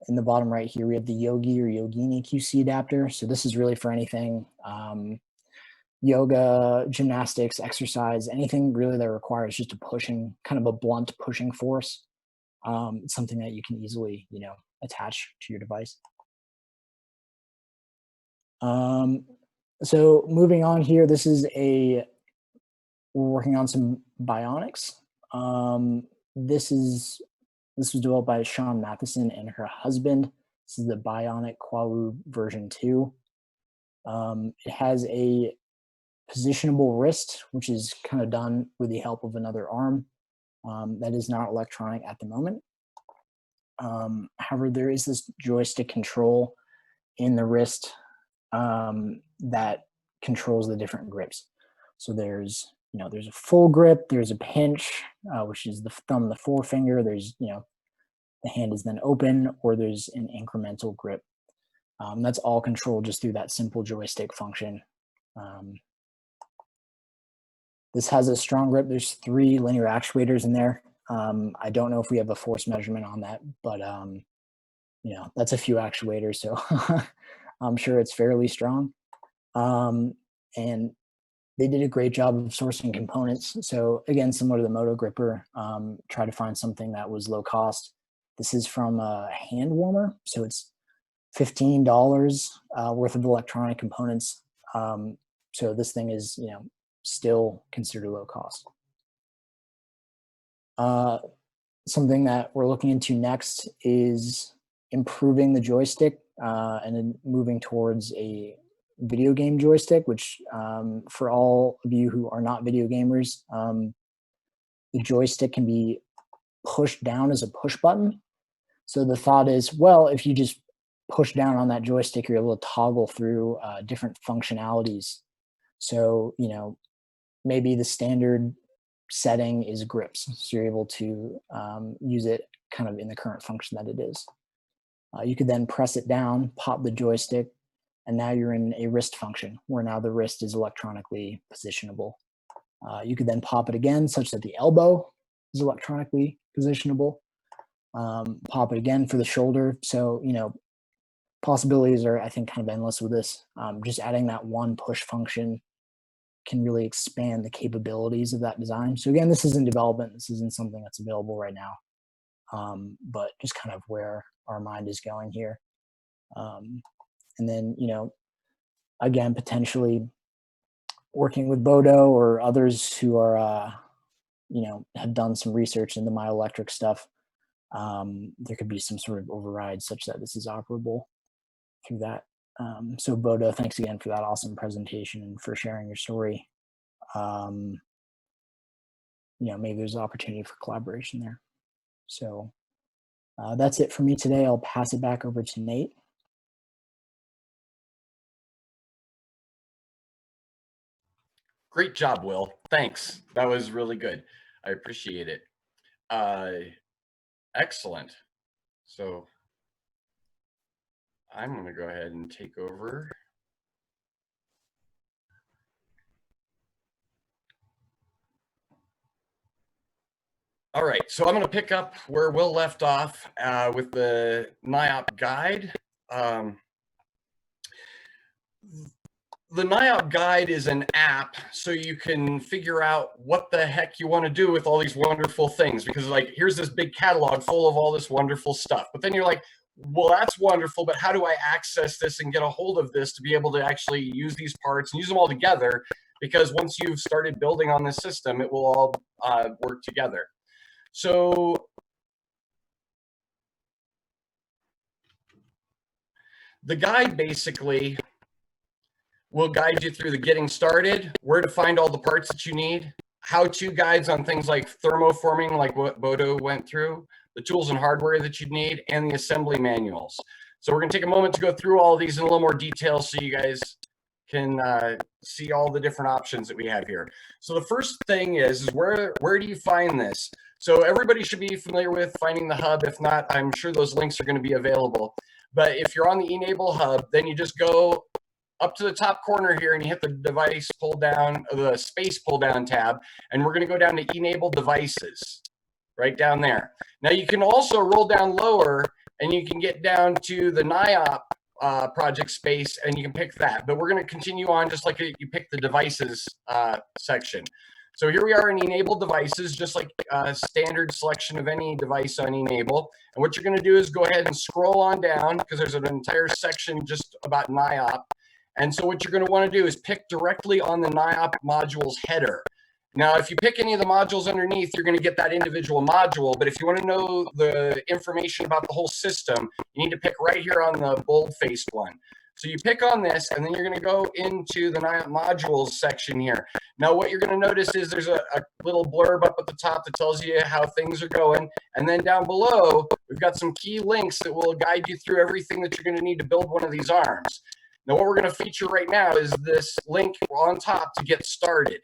In the bottom right here, we have the Yogi or Yogini QC adapter. So this is really for anything, yoga, gymnastics, exercise, anything really that requires just a pushing, kind of a blunt pushing force. It's something that you can easily, attach to your device. So moving on here, we're working on some Bionics. This was developed by Sean Matheson and her husband. This is the Bionic Kwaw version 2. It has a positionable wrist, which is kind of done with the help of another arm. That is not electronic at the moment. However, there is this joystick control in the wrist that controls the different grips. So there's a full grip, there's a pinch, which is the thumb, the forefinger. There's, the hand is then open, or there's an incremental grip. That's all controlled just through that simple joystick function. This has a strong grip. There's 3 linear actuators in there. I don't know if we have a force measurement on that, but that's a few actuators, so I'm sure it's fairly strong. And they did a great job of sourcing components. So again, similar to the Moto Gripper, try to find something that was low cost. This is from a hand warmer, so it's $15 worth of electronic components. So this thing is, still considered low cost. Something that we're looking into next is improving the joystick and then moving towards a video game joystick, which for all of you who are not video gamers, the joystick can be pushed down as a push button. So the thought is, well, if you just push down on that joystick, you're able to toggle through different functionalities. So, you know, maybe the standard setting is grips. So you're able to use it kind of in the current function that it is. You could then press it down, pop the joystick, and now you're in a wrist function where now the wrist is electronically positionable. You could then pop it again such that the elbow is electronically positionable. Pop it again for the shoulder. So, you know, possibilities are, I think, kind of endless with this. Just adding that one push function can really expand the capabilities of that design. So again, this is in development. This isn't something that's available right now, but just kind of where our mind is going here. And then, you know, again, potentially working with Bodo or others who are, you know, have done some research in the myoelectric stuff. There could be some sort of override such that this is operable through that. So Bodo, thanks again for that awesome presentation and for sharing your story. You know, maybe there's an opportunity for collaboration there. So that's it for me today. I'll pass it back over to Nate. Great job, Will. Thanks. That was really good. I appreciate it. Excellent. So I'm going to go ahead and take over. All right, so I'm going to pick up where Will left off with the NIOP guide. The NIOP guide is an app so you can figure out what the heck you want to do with all these wonderful things, because like here's this big catalog full of all this wonderful stuff, but then you're like, well, that's wonderful, but how do I access this and get a hold of this to be able to actually use these parts and use them all together? Because once you've started building on this system, it will all work together. So the guide basically will guide you through the getting started, where to find all the parts that you need, how-to guides on things like thermoforming, like what Bodo went through, the tools and hardware that you need, and the assembly manuals. So we're going to take a moment to go through all of these in a little more detail so you guys can see all the different options that we have here. So the first thing is where do you find this? So everybody should be familiar with finding the hub. If not, I'm sure those links are going to be available. But if you're on the e-NABLE hub, then you just go up to the top corner here and you hit the device pull down, the space pull down tab, and we're going to go down to e-NABLE devices right down there. Now you can also roll down lower and you can get down to the NIOP project space and you can pick that, but we're going to continue on just like you pick the devices section. So here we are in e-NABLE devices, just like a standard selection of any device on e-NABLE. And what you're going to do is go ahead and scroll on down because there's an entire section just about NIOP. And so what you're going to want to do is pick directly on the NIOP module's header. Now, if you pick any of the modules underneath, you're going to get that individual module. But if you want to know the information about the whole system, you need to pick right here on the bold-faced one. So you pick on this, and then you're going to go into the NIOP modules section here. Now, what you're going to notice is there's a little blurb up at the top that tells you how things are going. And then down below, we've got some key links that will guide you through everything that you're going to need to build one of these arms. Now, what we're going to feature right now is this link on top to get started.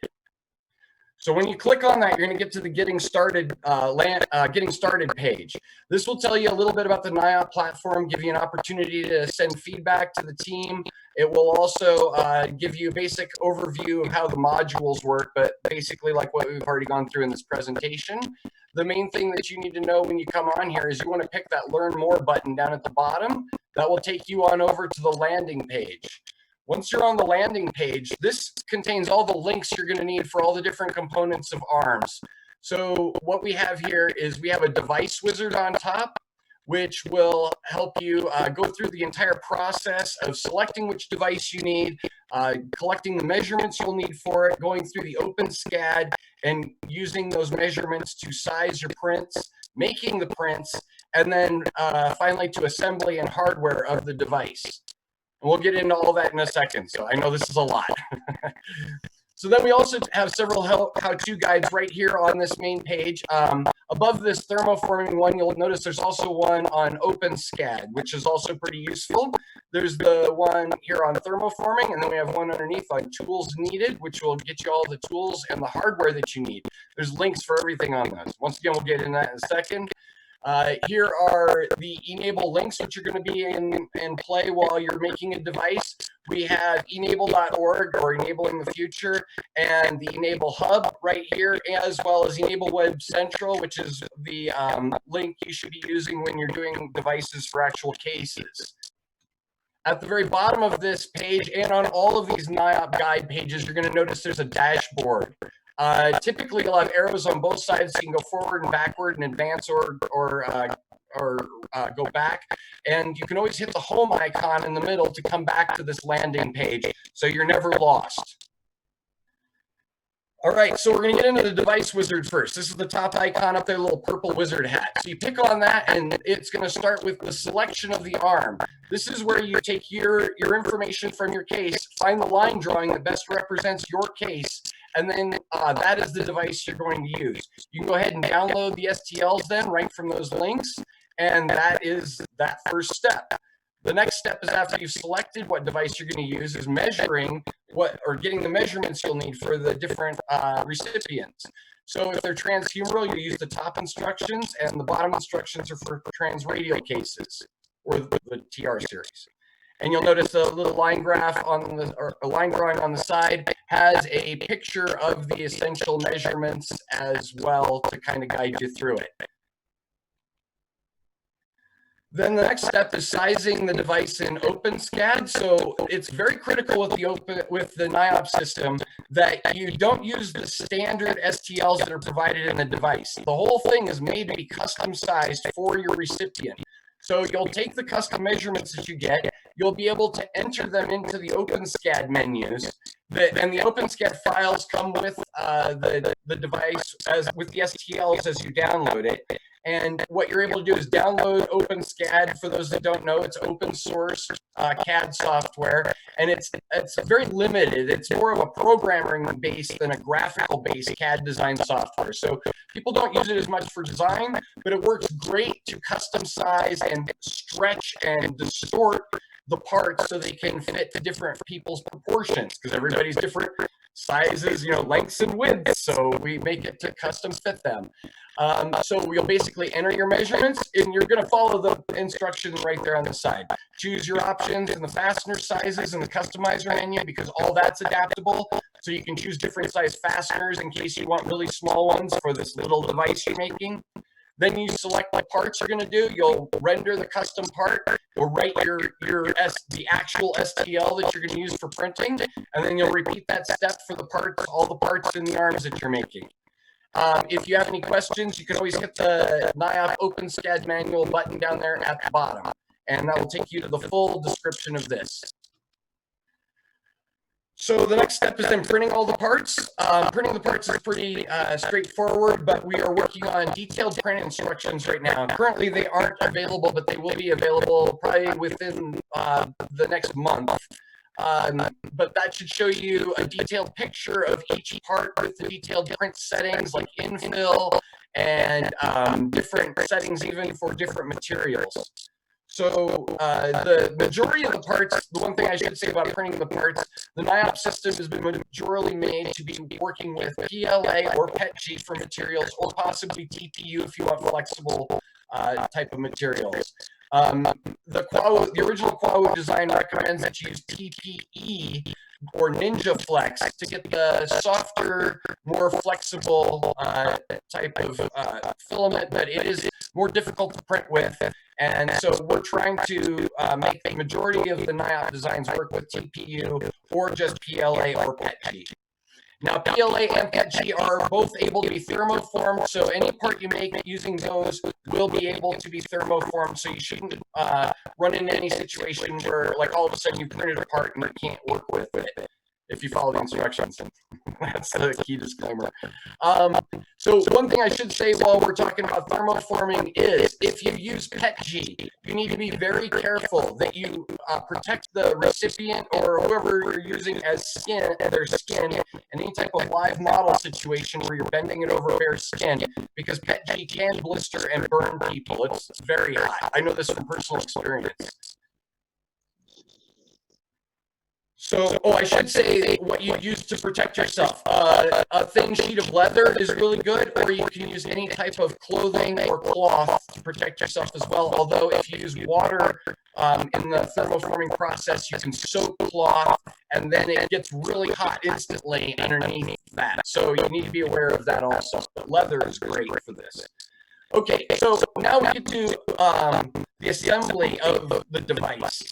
So when you click on that, you're going to get to the getting started page. This will tell you a little bit about the NIOP platform, give you an opportunity to send feedback to the team. It will also give you a basic overview of how the modules work, but basically like what we've already gone through in this presentation. The main thing that you need to know when you come on here is you want to pick that Learn More button down at the bottom. That will take you on over to the landing page. Once you're on the landing page, this contains all the links you're going to need for all the different components of ARMS. So what we have here is we have a device wizard on top, which will help you go through the entire process of selecting which device you need, collecting the measurements you'll need for it, going through the Openscad and using those measurements to size your prints, making the prints, and then finally to assembly and hardware of the device. And we'll get into all that in a second. So I know this is a lot. So then we also have several how-to guides right here on this main page. Above this thermoforming one, you'll notice there's also one on Openscad, which is also pretty useful. There's the one here on thermoforming, and then we have one underneath on tools needed, which will get you all the tools and the hardware that you need. There's links for everything on those. Once again, we'll get into that in a second. Here are the e-NABLE links, which are going to be in play while you're making a device. We have e-NABLE.org, or Enabling the Future, and the e-NABLE Hub right here, as well as e-NABLE Web Central, which is the link you should be using when you're doing devices for actual cases. At the very bottom of this page, and on all of these NIOP guide pages, you're going to notice there's a dashboard. Typically, you'll have arrows on both sides, so you can go forward and backward and advance or go back. And you can always hit the home icon in the middle to come back to this landing page, so you're never lost. All right, so we're going to get into the device wizard first. This is the top icon up there, little purple wizard hat. So you pick on that, and it's going to start with the selection of the arm. This is where you take your information from your case, find the line drawing that best represents your case, and then that is the device you're going to use. You can go ahead and download the STLs then right from those links, and that is that first step. The next step is, after you've selected what device you're going to use, is measuring getting the measurements you'll need for the different recipients. So if they're transhumeral, you use the top instructions, and the bottom instructions are for transradial cases, or the TR series. And you'll notice a little line graph on the, or a line drawing on the side has a picture of the essential measurements as well to kind of guide you through it. Then the next step is sizing the device in Openscad. So it's very critical with the NIOP system that you don't use the standard STLs that are provided in the device. The whole thing is made to be custom sized for your recipient. So you'll take the custom measurements that you get, you'll be able to enter them into the Openscad menus, and the Openscad files come with the device with the STLs as you download it. And what you're able to do is download Openscad. For those that don't know, it's open source CAD software, and it's very limited. It's more of a programming based than a graphical based CAD design software. So people don't use it as much for design, but it works great to custom size and stretch and distort the parts so they can fit to different people's proportions, because everybody's different sizes, lengths and widths. So we make it to custom fit them. So you'll basically enter your measurements, and you're going to follow the instructions right there on the side. Choose your options in the fastener sizes in the customizer menu, because all that's adaptable. So you can choose different size fasteners in case you want really small ones for this little device you're making. Then you select the parts you're going to do. You'll render the custom part. You'll write the actual STL that you're going to use for printing, and then you'll repeat that step for the parts, all the parts in the arms that you're making. If you have any questions, you can always hit the NIOP Openscad manual button down there at the bottom, and that will take you to the full description of this. So the next step is then printing all the parts. Printing the parts is pretty straightforward, but we are working on detailed print instructions right now. Currently, they aren't available, but they will be available probably within the next month. But that should show you a detailed picture of each part with the detailed print settings like infill and different settings even for different materials. So the majority of the parts, the one thing I should say about printing the parts, the NIOP system has been majorly made to be working with PLA or PETG for materials, or possibly TPU if you want flexible type of materials. The original Kwaw design recommends that you use TPE or Ninja Flex to get the softer, more flexible type of filament, but it is more difficult to print with. And so we're trying to make the majority of the NIOP designs work with TPU or just PLA or PETG. Now, PLA and PETG are both able to be thermoformed, so any part you make using those will be able to be thermoformed, so you shouldn't run into any situation where, like, all of a sudden you printed a part and you can't work with it. if you follow the instructions. That's the key disclaimer. So one thing I should say while we're talking about thermoforming is if you use PETG, you need to be very careful that you protect the recipient or whoever you're using as their skin in any type of live model situation where you're bending it over bare skin, because PETG can blister and burn people. It's very hot. I know this from personal experience. So, I should say what you use to protect yourself. A thin sheet of leather is really good, or you can use any type of clothing or cloth to protect yourself as well. Although if you use water in the thermoforming process, you can soak cloth, and then it gets really hot instantly underneath that. So you need to be aware of that also. But leather is great for this. Okay, so now we get to the assembly of the device.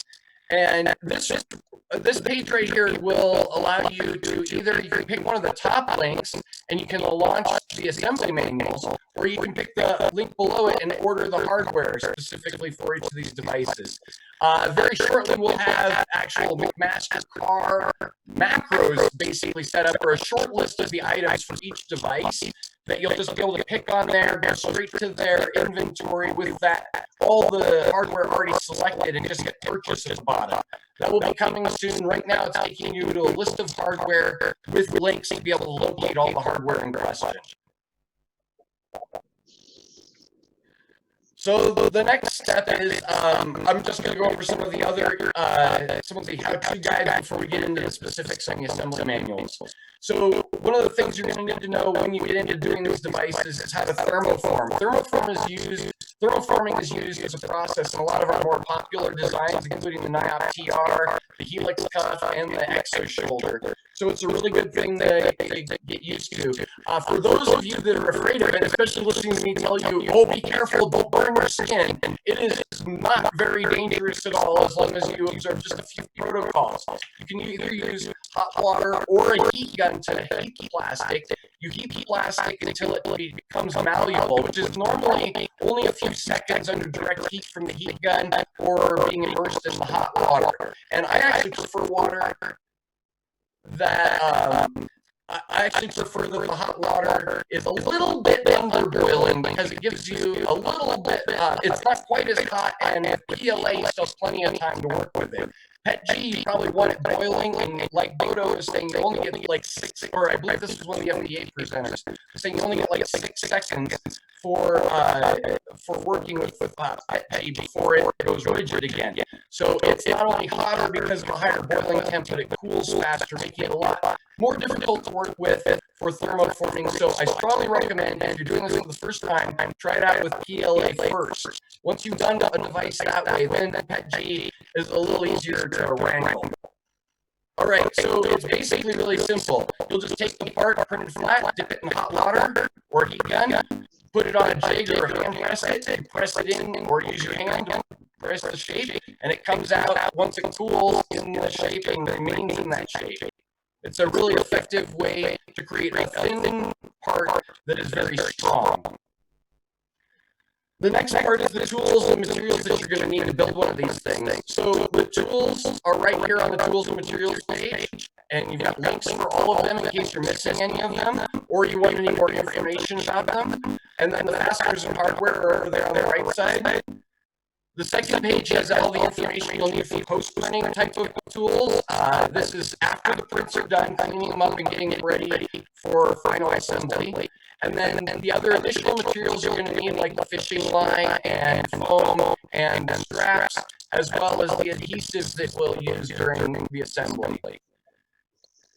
And this page right here will allow you to either, you can pick one of the top links and you can launch the assembly manuals, or you can pick the link below it and order the hardware specifically for each of these devices. Very shortly, we'll have actual McMaster car macros basically set up for a short list of the items for each device that you'll just be able to pick on there, go straight to their inventory with that, all the hardware already selected, and just hit purchase at the bottom. That will be coming soon. Right now, it's taking you to a list of hardware with links to be able to locate all the hardware in question. So the next step is, I'm just going to go over some of the other, some of the how-to guides before we get into the specifics on the assembly manuals. So one of the things you're going to need to know when you get into doing these devices is how to thermoform. Thermoforming is used as a process in a lot of our more popular designs, including the NIOP TR, the Helix cuff, and the Exo shoulder. So it's a really good thing to get used to. For those of you that are afraid of it, especially listening to me tell you, oh, be careful, don't burn your skin, it is not very dangerous at all as long as you observe just a few protocols. You can either use hot water or a heat gun to heat plastic. You heat plastic until it becomes malleable, which is normally only a few seconds under direct heat from the heat gun or being immersed in the hot water. And I actually prefer water that I actually prefer that the hot water is a little bit under boiling because it gives you a little bit, it's not quite as hot, and PLA still has plenty of time to work with it. PETG, you probably want it boiling, and like Moto is saying, you only get like 6, or I believe this was one of the FDA presenters, saying you only get like 6 seconds for working with PETG before it goes rigid again. So it's not only hotter because of a higher boiling temp, but it cools faster, making it a lot more difficult to work with for thermoforming. So I strongly recommend, if you're doing this for the first time, try it out with PLA first. Once you've done a device that way, then PETG is a little easier to wrangle. All right, so it's basically really simple. You'll just take the part printed flat, dip it in hot water or heat gun, put it on a jig or hand press it, press it in, or use your hand to press the shape, and it comes out once it cools in the shape and remains in that shape. It's a really effective way to create a thin part that is very strong. The next part is the tools and materials that you're going to need to build one of these things. So the tools are right here on the tools and materials page, and you've got links for all of them in case you're missing any of them, or you want any more information about them. And then the fasteners and hardware are over there on the right side. The second page has all the information you'll need for post-printing type of tools. This is after the prints are done, cleaning them up and getting it ready for final assembly. And then the other additional materials you're going to need, like the fishing line and foam and straps, as well as the adhesives that we'll use during the assembly.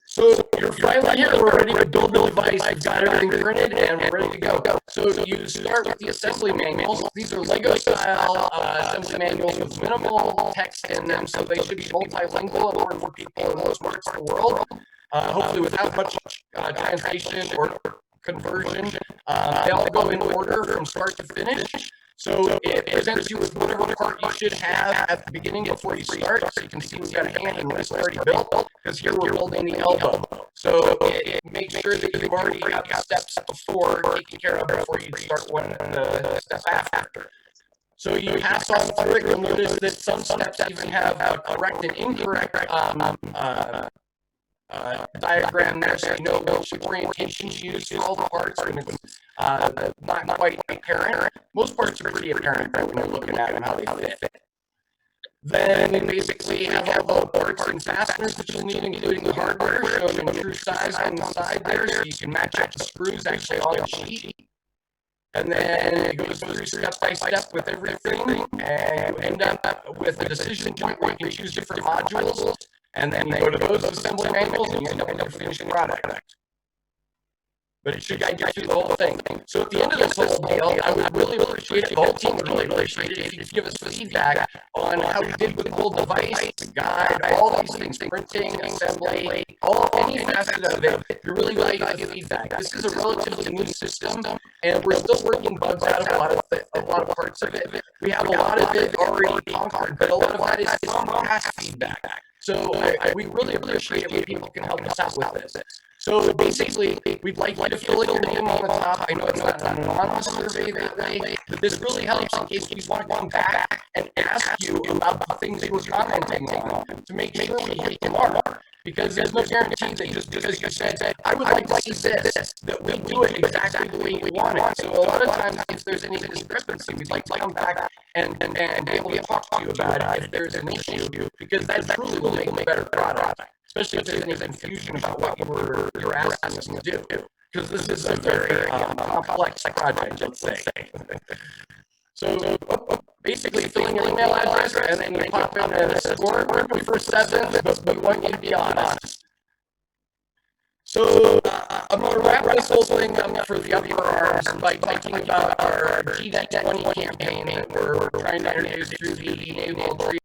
So you're finally here, we're ready to build the device. We've got everything printed and we're ready to go. So you start with the assembly manuals. These are Lego style assembly manuals with minimal text in them, so they should be multilingual and work for people in most parts of the world. Hopefully without much translation or conversion. They all go in order from start to finish. So it presents you with whatever part you should have at the beginning before you start. So you can see we've got a hand and wrist already built, because here we're building the elbow. So it makes sure that you've already got the steps before taken care of before you start the step after. So you pass on through it, you'll notice that some steps even have a correct and incorrect diagram there so you know which orientation to use for all the parts when it's not quite apparent. Most parts are pretty apparent when you're looking at them, how they fit. Then we basically have all the parts and fasteners that you'll need, including the hardware, shown in true size on the side there, so you can match up the screws actually on the sheet. And then it goes through step by step with everything, and you end up with a decision point where you can choose different modules, and then you go to those assembly manuals, and you end up with a finished product. But it should guide you through the whole thing. So at the end of this whole deal, I would really appreciate it, the whole team would really appreciate it if you could give us feedback on how you did with the whole device, the guide, all these things, printing, assembly, any facet of it. You really value the feedback. This is a relatively new system, and we're still working bugs out of a lot of parts of it. We have a lot of it already conquered, but a lot of that is from past feedback. So we really appreciate it when people can help us out with this. So basically, we'd like you to fill in your name on the top. I know it's not an anonymous survey that way, but this really helps in case we want to come back and ask you about the things you were commenting on to make sure we hit the mark. Because there's no guarantee that just because you said, I would like to see this, that we do it exactly the way we want it. So a lot of times, if there's any discrepancy, we'd like to come back and be able to talk to you about it if there's an issue, because that truly will make a better product, especially if there's any confusion about what you're asking us to do. Because this is a very complex project, let's say. So basically, fill in your email address, and then you pop in a score. We're going for 7, but we want you to be honest. So I'm going to wrap this whole thing up for the upper arms by talking about our GD20 campaign that we're trying to introduce through the e-NABLE